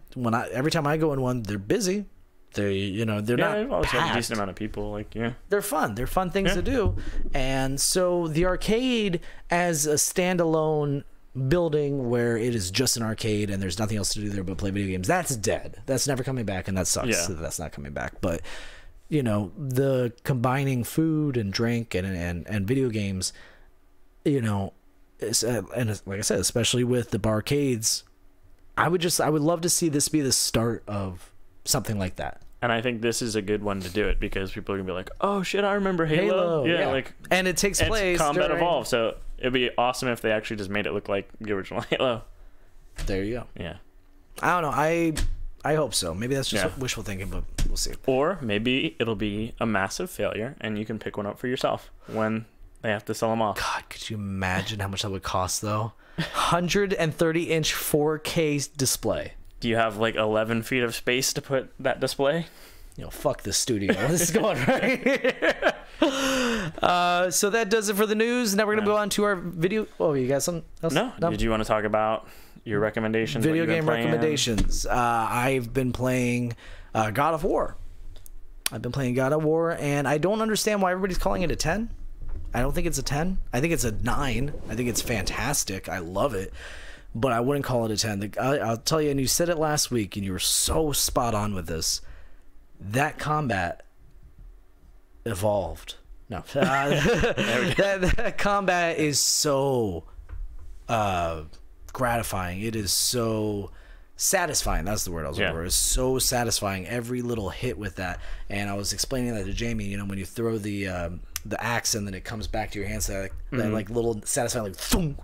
every time I go in one, they're busy. They're not they've always packed. had a decent amount of people. They're fun. They're fun things to do. And so the arcade as a standalone building where it is just an arcade and there's nothing else to do there but play video games, that's dead. That's never coming back, and that sucks. That that's not coming back. But the combining food and drink and video games, and like I said, especially with the barcades, I would love to see this be the start of something like that. And I think this is a good one to do it, because people are gonna be like, "Oh shit, I remember Halo." Yeah, and it takes place Combat Evolved, so it'd be awesome if they actually just made it look like the original Halo. There you go. Yeah. I don't know. I hope so. Maybe that's just wishful thinking, but we'll see. Or maybe it'll be a massive failure, and you can pick one up for yourself when they have to sell them off. God, could you imagine how much that would cost, though? 130-inch 4K display. Do you have like 11 feet of space to put that display? Fuck this studio. This is going right here. So that does it for the news. Now we're going to go on to our video. Oh, you got something else? No. Did you want to talk about your recommendations? Video game recommendations. I've been playing God of War. And I don't understand why everybody's calling it a 10. I don't think it's a 10. I think it's a 9. I think it's fantastic. I love it. But I wouldn't call it a 10. I'll tell you, and you said it last week, and you were so spot on with this. That combat evolved. No. that combat is so gratifying. It is so satisfying. That's the word I was looking for. It's so satisfying. Every little hit with that. And I was explaining that to Jamie, when you throw the axe and then it comes back to your hands, that like little satisfying, like, thump.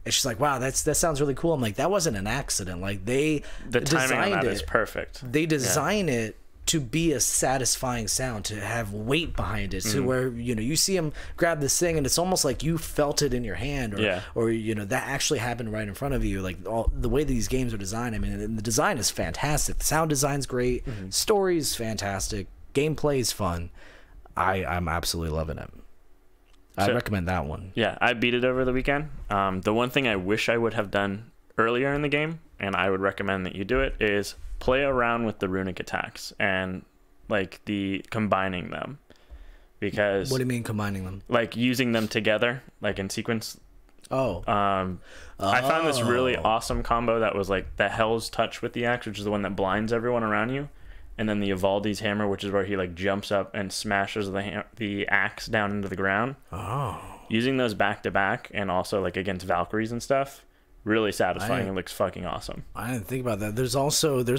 And she's like, wow, that sounds really cool. I'm like, that wasn't an accident. Like, the timing on that is perfect. They design it to be a satisfying sound, to have weight behind it, to where you see him grab this thing and it's almost like you felt it in your hand, or that actually happened right in front of you. Like, the way these games are designed, I mean, the design is fantastic. The sound design's great, story is fantastic, gameplay is fun. I'm absolutely loving it. I recommend that one. Yeah, I beat it over the weekend. The one thing I wish I would have done earlier in the game, and I would recommend that you do it, is play around with the runic attacks and like combining them. Because what do you mean combining them? Like using them together, like in sequence. I found this really awesome combo that was like the Hell's Touch with the axe, which is the one that blinds everyone around you. And then the Evaldi's hammer, which is where he like jumps up and smashes the axe down into the ground. Using those back to back, and also like against Valkyries and stuff, really satisfying. It looks fucking awesome. I didn't think about that. There's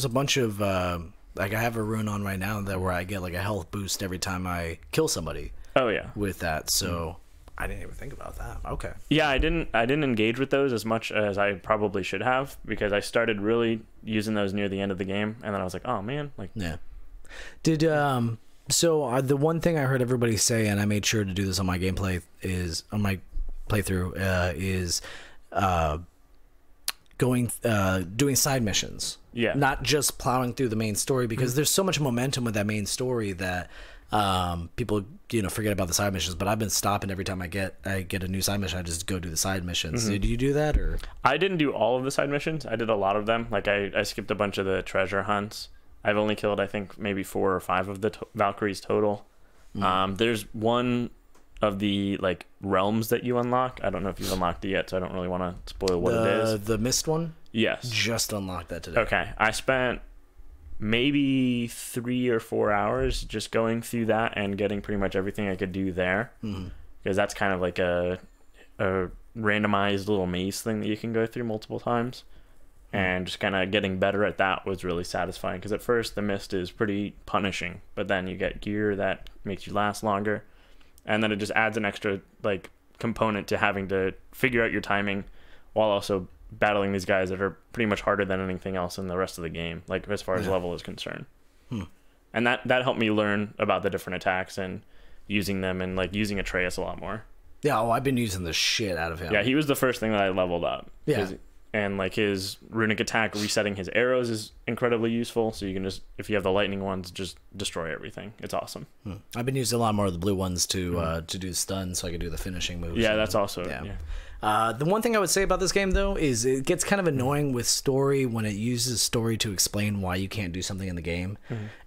a bunch of like, I have a rune on right now where I get like a health boost every time I kill somebody. Oh yeah, with that. So I didn't even think about that. Okay. Yeah, I didn't engage with those as much as I probably should have, because I started really using those near the end of the game, and then I was like, oh man, like Did so the one thing I heard everybody say, and I made sure to do this on my playthrough, is doing side missions. Yeah. Not just plowing through the main story, because there's so much momentum with that main story that people forget about the side missions. But I've been stopping every time I get a new side mission. I just go do the side missions. Did you do that? Or I didn't do all of the side missions. I did a lot of them. Like I skipped a bunch of the treasure hunts. I've only killed, I think, maybe 4 or 5 of the Valkyries total. There's one of the like realms that you unlock. I don't know if you've unlocked it yet, so I don't really want to spoil what it is. The mist one? Yes. Just unlocked that today. Okay. I spent maybe 3 or 4 hours just going through that and getting pretty much everything I could do there. Because that's kind of like a randomized little maze thing that you can go through multiple times. And just kind of getting better at that was really satisfying, because at first the mist is pretty punishing, but then you get gear that makes you last longer, and then it just adds an extra like component to having to figure out your timing, while also battling these guys that are pretty much harder than anything else in the rest of the game, like as far as level is concerned. And that helped me learn about the different attacks and using them, and like using Atreus a lot more. Yeah, I've been using the shit out of him. Yeah, he was the first thing that I leveled up. Yeah. And like his runic attack, resetting his arrows is incredibly useful. So you can just, if you have the lightning ones, just destroy everything. It's awesome. I've been using a lot more of the blue ones to do stun, so I can do the finishing moves. Yeah, that's also The one thing I would say about this game, though, is it gets kind of annoying with story when it uses story to explain why you can't do something in the game,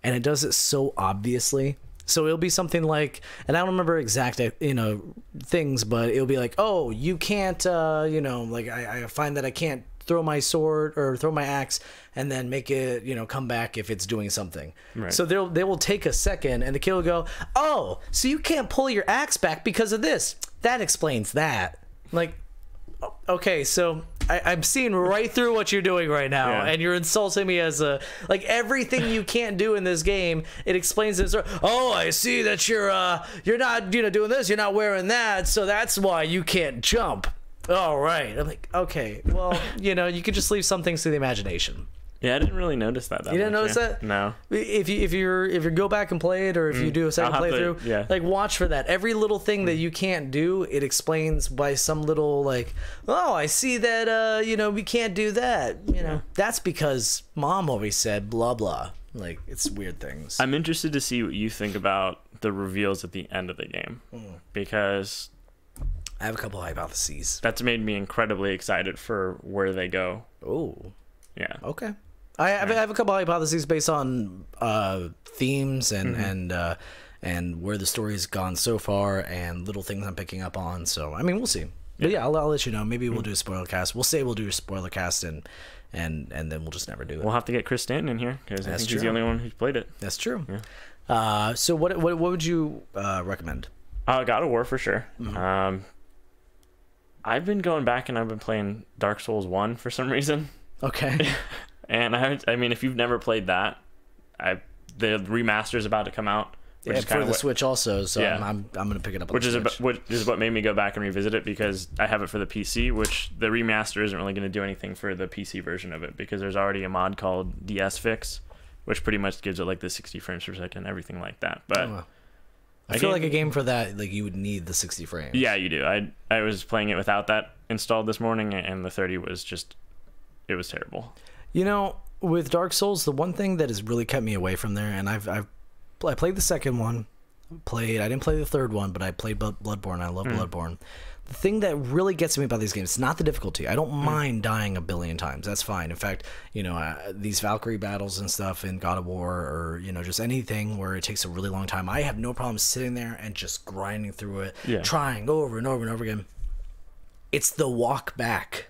and it does it so obviously. So it'll be something like, and I don't remember exact, things, but it'll be like, oh, you can't, like I find that I can't throw my sword or throw my axe and then make it, come back if it's doing something. Right. So they will take a second, and the kid will go, oh, so you can't pull your axe back because of this. That explains that. Like, okay, so I'm seeing right through what you're doing right now, and you're insulting me as everything you can't do in this game. It explains this. Oh, I see that you're not doing this. You're not wearing that, so that's why you can't jump. All right. I'm like, okay, well, you could just leave some things to the imagination. Yeah, I didn't really notice that. You didn't notice that? No. If you go back and play it, or if you do a second playthrough, watch for that. Every little thing that you can't do, it explains by some little oh, I see that we can't do that. That's because mom always said blah blah. Like, it's weird things. I'm interested to see what you think about the reveals at the end of the game, because I have a couple hypotheses. That's made me incredibly excited for where they go. Oh. Yeah. Okay. I have a couple hypotheses based on themes and where the story's gone so far, and little things I'm picking up on. So I mean, we'll see. But yeah, I'll let you know. Maybe we'll do a spoiler cast. We'll say we'll do a spoiler cast, and then we'll just never do it. We'll have to get Chris Stanton in here, because I think he's the only one who's played it. That's true. Yeah. So what would you recommend? God of War for sure. I've been going back and I've been playing Dark Souls 1 for some reason. Okay. And I mean, if you've never played that, the remaster's about to come out. Which is for the Switch also, so I'm gonna pick it up on the Switch. Which is what made me go back and revisit it, because I have it for the PC, which the remaster isn't really going to do anything for the PC version of it, because there's already a mod called DS Fix, which pretty much gives it like the 60 frames per second and everything like that. But I feel like a game for that, like, you would need the 60 frames. Yeah, you do. I was playing it without that installed this morning, and the 30 was just, it was terrible. With Dark Souls, the one thing that has really kept me away from there, and I played the second one, I didn't play the third one, but I played Bloodborne. I love Bloodborne. The thing that really gets me about these games is not the difficulty. I don't mind dying a billion times. That's fine. In fact, these Valkyrie battles and stuff in God of War, or just anything where it takes a really long time, I have no problem sitting there and just grinding through it, trying over and over and over again. It's the walk back.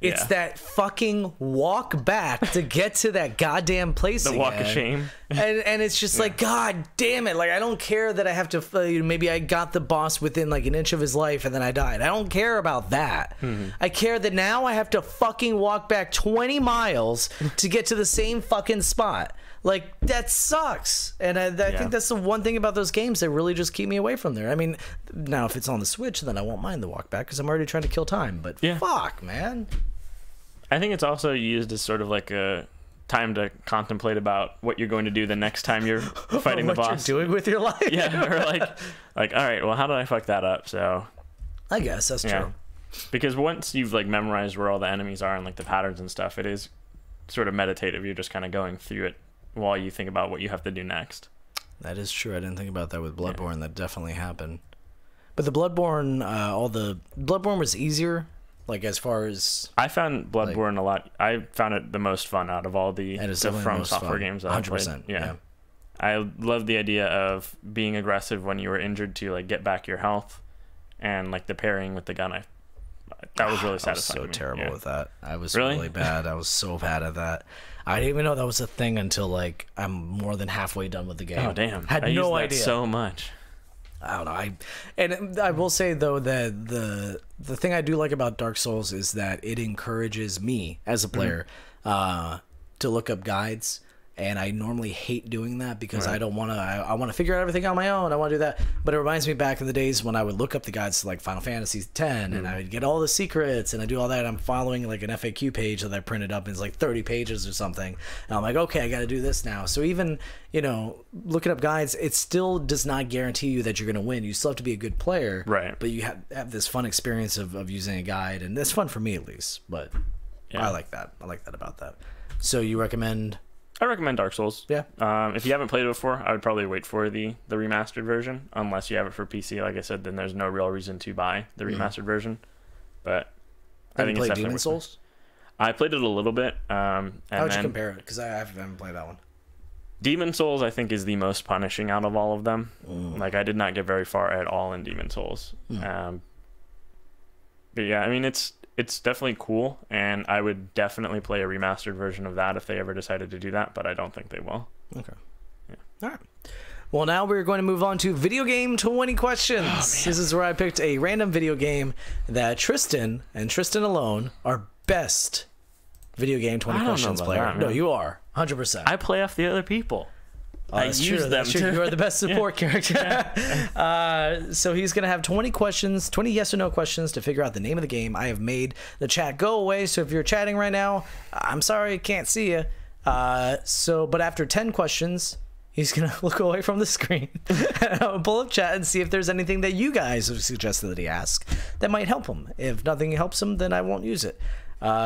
It's that fucking walk back to get to that goddamn place again. The walk of shame. And it's just like, God damn it. Like, I don't care that I have to, maybe I got the boss within like an inch of his life and then I died. I don't care about that. I care that now I have to fucking walk back 20 miles to get to the same fucking spot. Like, that sucks. And I think that's the one thing about those games that really just keep me away from there. I mean, now if it's on the Switch, then I won't mind the walk back, because I'm already trying to kill time. But fuck, man. I think it's also used as sort of like a time to contemplate about what you're going to do the next time you're fighting the boss. What you're doing with your life. Yeah, or like, all right, well, how did I fuck that up? So I guess that's true. Because once you've like memorized where all the enemies are and like the patterns and stuff, it is sort of meditative. You're just kind of going through it while you think about what you have to do next. That is true. I didn't think about that with Bloodborne. That definitely happened. But the Bloodborne, Bloodborne was easier. Like, as far as I found Bloodborne a lot, I found it the most fun out of all the From Software games that 100%, I played. Yeah. I love the idea of being aggressive when you were injured to like get back your health, and like the parrying with the gun. That was really satisfying. I was so terrible with that. I was really bad. I was so bad at that. I didn't even know that was a thing until like I'm more than halfway done with the game. Oh damn! Had no idea. So much. I don't know. And I will say though that the thing I do like about Dark Souls is that it encourages me as a player to look up guides And I normally hate doing that because I don't want to. I want to figure out everything on my own. I want to do that. But it reminds me back in the days when I would look up the guides to like Final Fantasy X, and I would get all the secrets, and I do all that. I'm following like an FAQ page that I printed up, and it's like 30 pages or something. And I'm like, okay, I got to do this now. So even looking up guides, it still does not guarantee you that you're going to win. You still have to be a good player, right? But you have this fun experience of using a guide, and it's fun for me at least. But I like that. I like that about that. So you recommend? I recommend Dark Souls. Yeah. If you haven't played it before, I would probably wait for the remastered version. Unless you have it for PC, like I said, then there's no real reason to buy the remastered version. But I think it's definitely Demon Souls? I played it a little bit. How would you compare it? Because I haven't played that one. Demon Souls, I think, is the most punishing out of all of them. Like, I did not get very far at all in Demon Souls. But yeah, I mean, it's definitely cool, and I would definitely play a remastered version of that if they ever decided to do that, but I don't think they will. Okay. Yeah. All right. Well, now we're going to move on to video game 20 questions. This is where I picked a random video game that Tristan and Tristan alone are best video game 20 questions player. No, you are 100%. I play off the other people. I use them. You are the best support character. So he's going to have 20 questions, 20 yes or no questions to figure out the name of the game. I have made the chat go away, so if you're chatting right now, I'm sorry, I can't see you. But after 10 questions, he's going to look away from the screen and pull up chat and see if there's anything that you guys have suggested that he ask that might help him. If nothing helps him, then I won't use it.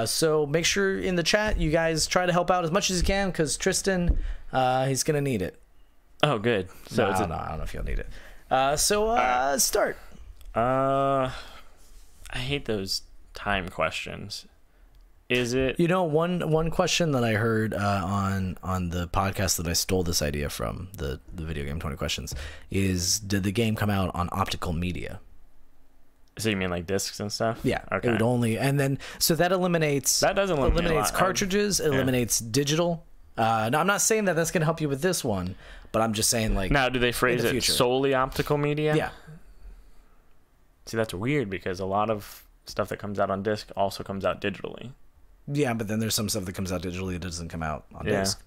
So make sure in the chat you guys try to help out as much as you can, because Tristan, he's gonna need it. Oh, good. So I don't know if you'll need it. Start. I hate those time questions. Is it? One question that I heard on the podcast that I stole this idea from, the video game 20 questions, is did the game come out on optical media? So you mean like discs and stuff? Yeah. Okay. It would only, and then so that eliminates cartridges. It eliminates digital. Now I'm not saying that that's going to help you with this one, but I'm just saying like. Now, do they phrase it solely optical media? Yeah. See, that's weird because a lot of stuff that comes out on disc also comes out digitally. Yeah, but then there's some stuff that comes out digitally that doesn't come out on disc.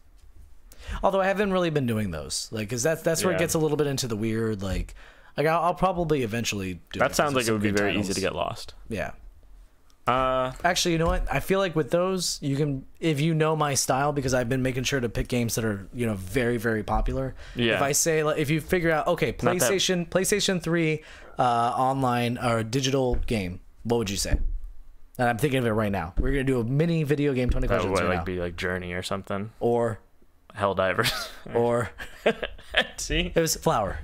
Although I haven't really been doing those, like, because that's where it gets a little bit into the weird, like I'll probably eventually do that. Sounds like it would be very easy to get lost. Yeah. Actually, you know what? I feel like with those, you can, if you know my style, because I've been making sure to pick games that are, very, very popular. Yeah. If I say, like, if you figure out, okay, PlayStation 3 online or digital game, what would you say? And I'm thinking of it right now. We're gonna do a mini video game 20 questions right now. Be like Journey or something, or Helldivers, or see, it was Flower.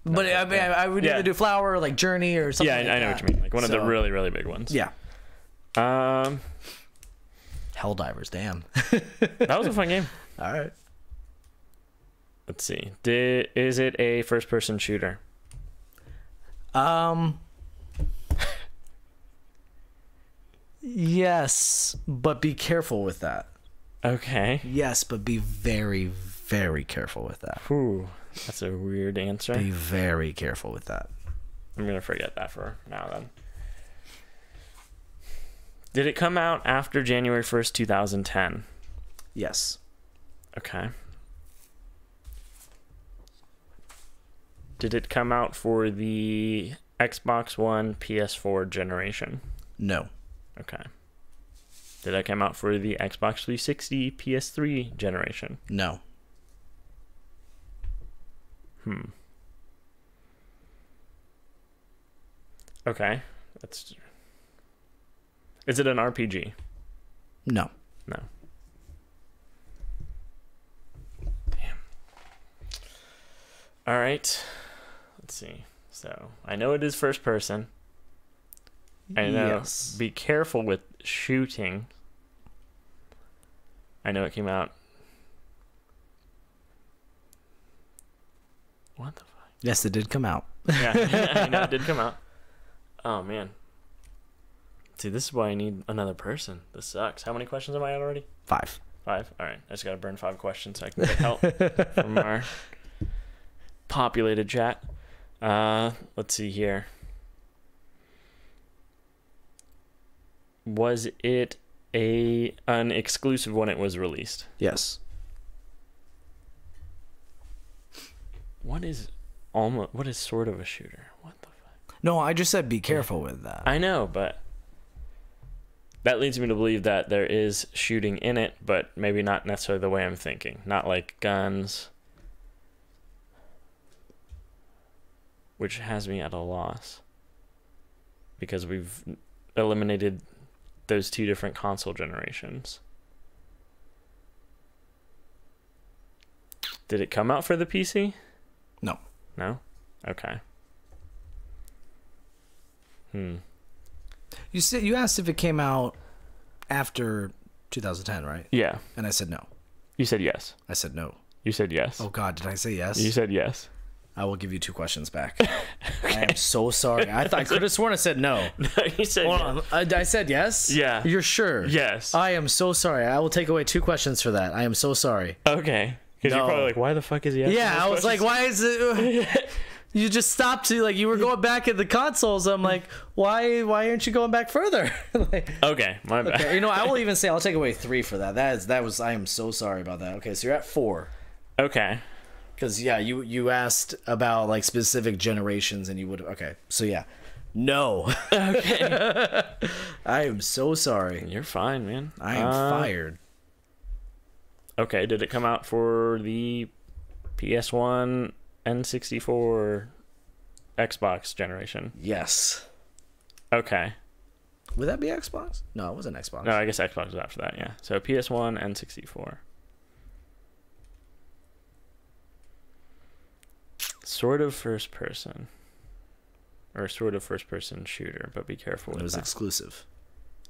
But I would either do Flower or like Journey or something. Yeah, I know what you mean. Like one of the really, really big ones. Yeah. Helldivers, damn. That was a fun game. All right. Let's see. Is it a first-person shooter? Yes, but be careful with that. Okay. Yes, but be very, very careful with that. Ooh, that's a weird answer. Be very careful with that. I'm going to forget that for now then. Did it come out after January 1st, 2010? Yes. Okay. Did it come out for the Xbox One, PS4 generation? No. Okay. Did it come out for the Xbox 360, PS3 generation? No. Okay. Is it an RPG? No. No. Damn. All right. Let's see. So, I know it is first person. I know. Yes. Be careful with shooting. I know it came out. What the fuck? Yes, it did come out. Yeah, I know it did come out. Oh, man. See, this is why I need another person. This sucks. How many questions am I at already? 5. 5? All right. I just got to burn 5 questions so I can get help from our populated chat. Let's see here. Was it an exclusive when it was released. Yes. What is sort of a shooter? What the fuck? No, I just said be careful with that. I know, but that leads me to believe that there is shooting in it, but maybe not necessarily the way I'm thinking. Not like guns, which has me at a loss because we've eliminated those two different console generations. Did it come out for the PC? No. No? Okay. You asked if it came out after 2010, right? Yeah. And I said no. You said yes. I said no. You said yes. Oh God, did I say yes? You said yes. I will give you 2 questions back. I am so sorry. I could have sworn I said no. No, you said Hold yes. on. I said yes? Yeah. You're sure? Yes. I am so sorry. I will take away 2 questions for that. I am so sorry. Okay. Because No. you're probably like, why the fuck is he asking Yeah, those I was like, questions? why is it... You just stopped to, like, you were going back at the consoles. I'm like, why aren't you going back further? Like, Okay, my bad. okay, you know, I will even say I'll take away 3 for that. I am so sorry about that. Okay, so you're at 4. Okay. Because, yeah, you asked about, like, specific generations and you would... Okay, so yeah. No. Okay. I am so sorry. You're fine, man. I am fired. Okay, did it come out for the PS1, N64, Xbox generation? Yes. Okay. Would that be Xbox? No, it wasn't Xbox. No, I guess Xbox was after that, yeah. So PS1, N64. Sort of first person. Or sort of first person shooter, but be careful with It was that. exclusive.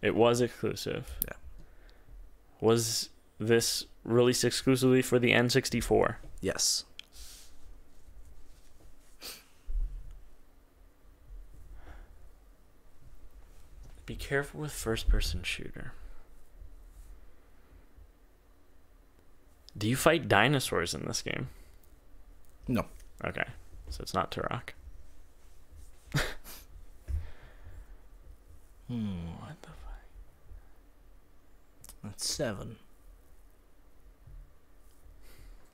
It was exclusive. Yeah. Was this released exclusively for the N64? Yes. Be careful with first person shooter. Do you fight dinosaurs in this game? No. Okay. So it's not Turok. What the fuck? That's 7.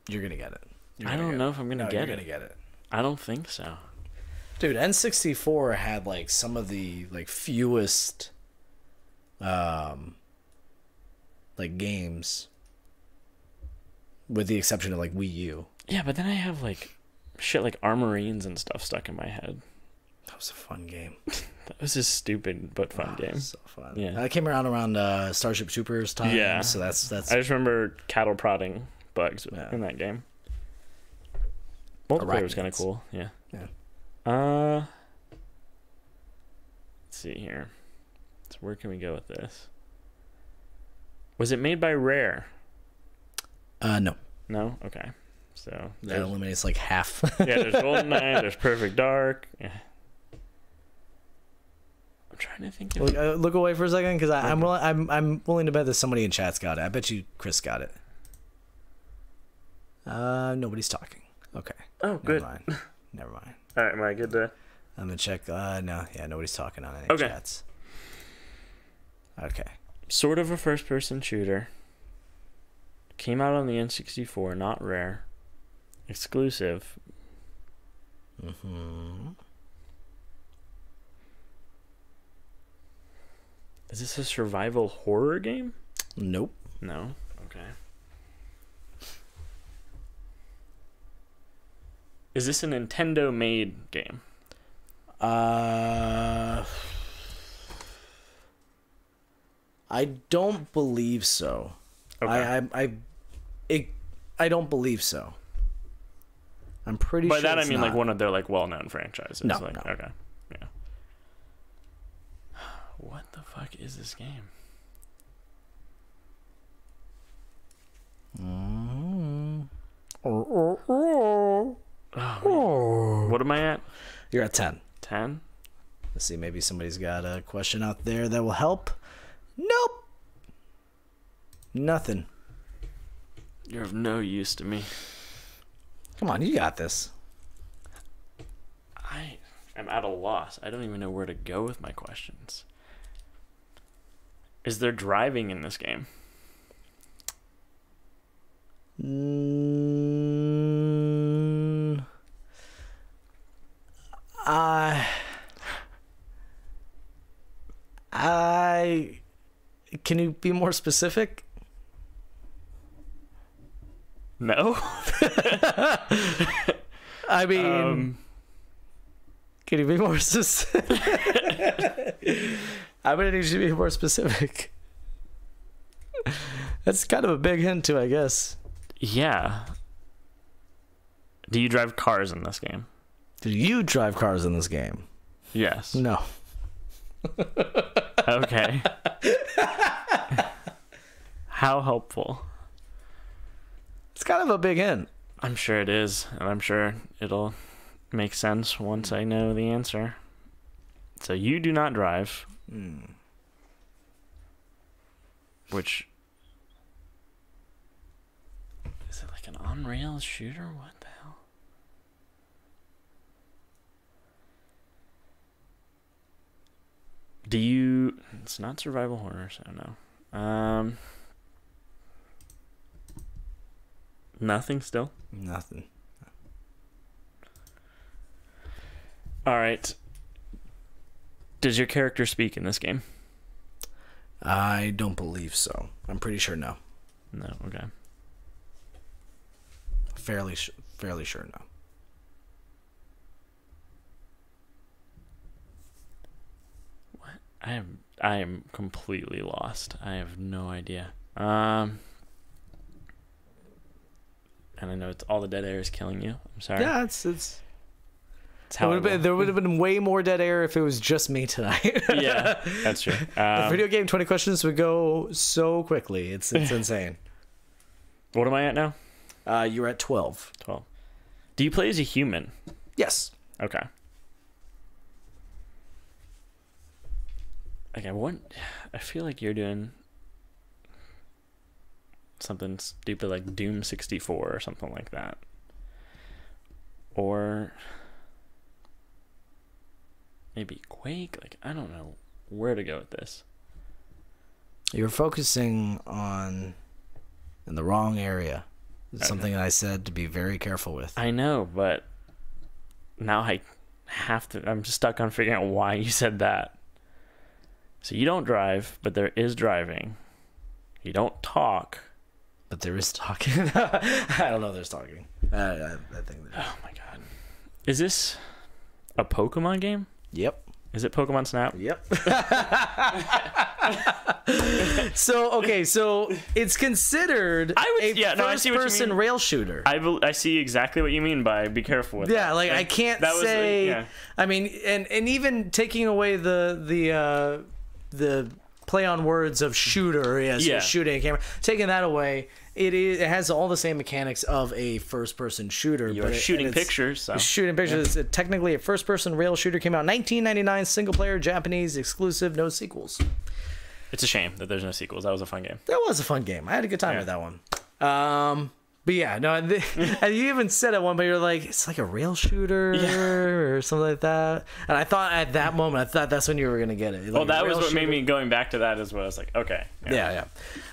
You're gonna get it. I don't know if I'm gonna get You're it. gonna get it. I don't think so. Dude, N64 had like some of the like fewest like games, with the exception of like Wii U. Yeah, but then I have like shit like Armorines and stuff stuck in my head. That was a fun game. That was a stupid but fun game. So fun. Yeah. That came around Starship Troopers time. Yeah. So that's I just remember cattle prodding bugs in that game. Multiplayer was kind of Arachnids. cool. Yeah. Yeah. Let's see here. So where can we go with this? Was it made by Rare? No. No? Okay. So That eliminates like half. yeah, there's GoldenEye, there's Perfect Dark. Yeah. I'm trying to think of Look away for a second, because I'm willing to bet that somebody in chat's got it. I bet you Chris got it. Nobody's talking. Okay. Oh, good. Never mind. All right, am I good to... I'm gonna check. No, yeah, nobody's talking on any Okay. chats. Okay. Sort of a first-person shooter. Came out on the N64, not Rare. Exclusive. Is this a survival horror game? Nope. No. Okay. Is this a Nintendo-made game? I don't believe so. Okay. I don't believe so. I'm pretty By sure. that I it's mean not. like one of their like well-known franchises. No, Like, no. Okay. Yeah. What the fuck is this game? Oh, man. What am I at? You're at 10. 10? Let's see. Maybe somebody's got a question out there that will help. Nope. Nothing. You're of no use to me. Come on, you got this. I am at a loss. I don't even know where to go with my questions. Is there driving in this game? Can you be more specific? No. I mean, can you be more specific? I'm gonna need you to be more specific. That's kind of a big hint too, I guess. Yeah. Do you drive cars in this game? Do you drive cars in this game? Yes. No. Okay. How helpful? It's kind of a big hint. I'm sure it is, and I'm sure it'll make sense once I know the answer. So you do not drive. Which... Is it like an on-rails shooter? What the hell? Do you... It's not survival horror, so no. Nothing still? Nothing. All right. Does your character speak in this game? I don't believe so. I'm pretty sure no. No, okay. Fairly sure no. What? I am completely lost. I have no idea. And I know it's all the dead air is killing you. I'm sorry. Yeah, it's how there would have been way more dead air if it was just me tonight. Yeah, that's true. The video game 20 questions would go so quickly. It's insane. What am I at now? You're at 12. 12. Do you play as a human? Yes. Okay. Okay, I feel like you're doing something stupid like Doom 64 or something like that. Or maybe Quake? Like, I don't know where to go with this. You're focusing in the wrong area. It's something that I said to be very careful with. I know, but now I'm just stuck on figuring out why you said that. So you don't drive, but there is driving. You don't talk. But there is talking. I don't know there's talking. I think there is. Oh my god. Is this a Pokemon game? Yep. Is it Pokemon Snap? Yep. So it's considered first-person rail shooter. I see exactly what you mean by be careful with Yeah, that. like I can't say. I mean, and even taking away the play on words of shooter, shooting a camera, taking that away, it has all the same mechanics of a first-person shooter. You're shooting pictures. So. Shooting pictures. It's technically a first-person rail shooter. Came out 1999, single-player, Japanese, exclusive, no sequels. It's a shame that there's no sequels. That was a fun game. That was a fun game. I had a good time with that one. But yeah, no, you even said at one, but you're like, it's like a rail shooter or something like that. And I thought at that moment, that's when you were gonna get it. Well, that was what made me going back to that as well. I was like, okay. Yeah.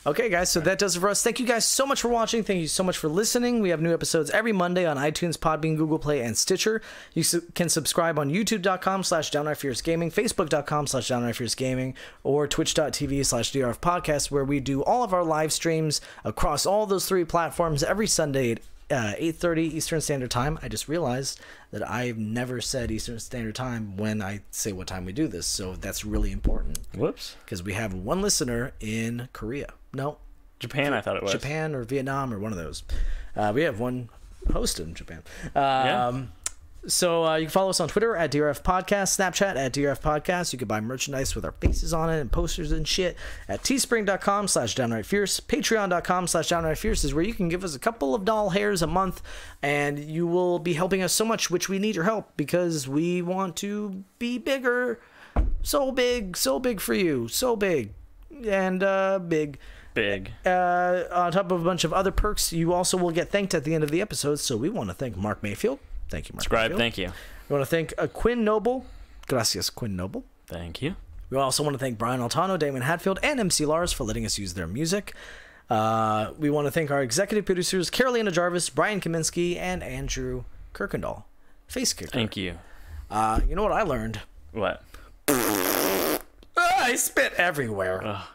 Okay, guys, so that does it for us. Thank you guys so much for watching. Thank you so much for listening. We have new episodes every Monday on iTunes, Podbean, Google Play, and Stitcher. You can subscribe on youtube.com/DownrightFierceGaming, Facebook.com/DownrightFierceGaming, or Twitch.tv/DRFPodcast, where we do all of our live streams across all those three platforms every Sunday at 8:30 Eastern Standard Time. I just realized that I've never said Eastern Standard Time when I say what time we do this, so that's really important. Whoops. Because we have one listener in Korea. No. Japan, I thought it was. Japan or Vietnam or one of those. We have one host in Japan. So you can follow us on Twitter at DRF Podcast, Snapchat at DRF Podcast. You can buy merchandise with our faces on it and posters and shit at teespring.com/downrightfierce. Patreon.com/downrightfierce is where you can give us a couple of doll hairs a month, and you will be helping us so much, which we need your help because we want to be bigger. So big for you. So big. And big. On top of a bunch of other perks, you also will get thanked at the end of the episode. So we want to thank Mark Mayfield. Thank you, Mark. Subscribe. Thank you. We want to thank Quinn Noble. Gracias, Quinn Noble. Thank you. We also want to thank Brian Altano, Damon Hatfield, and MC Lars for letting us use their music. We want to thank our executive producers, Carolina Jarvis, Brian Kaminsky, and Andrew Kirkendall. Face kicker. Thank you. You know what I learned? What? I spit everywhere. Ugh.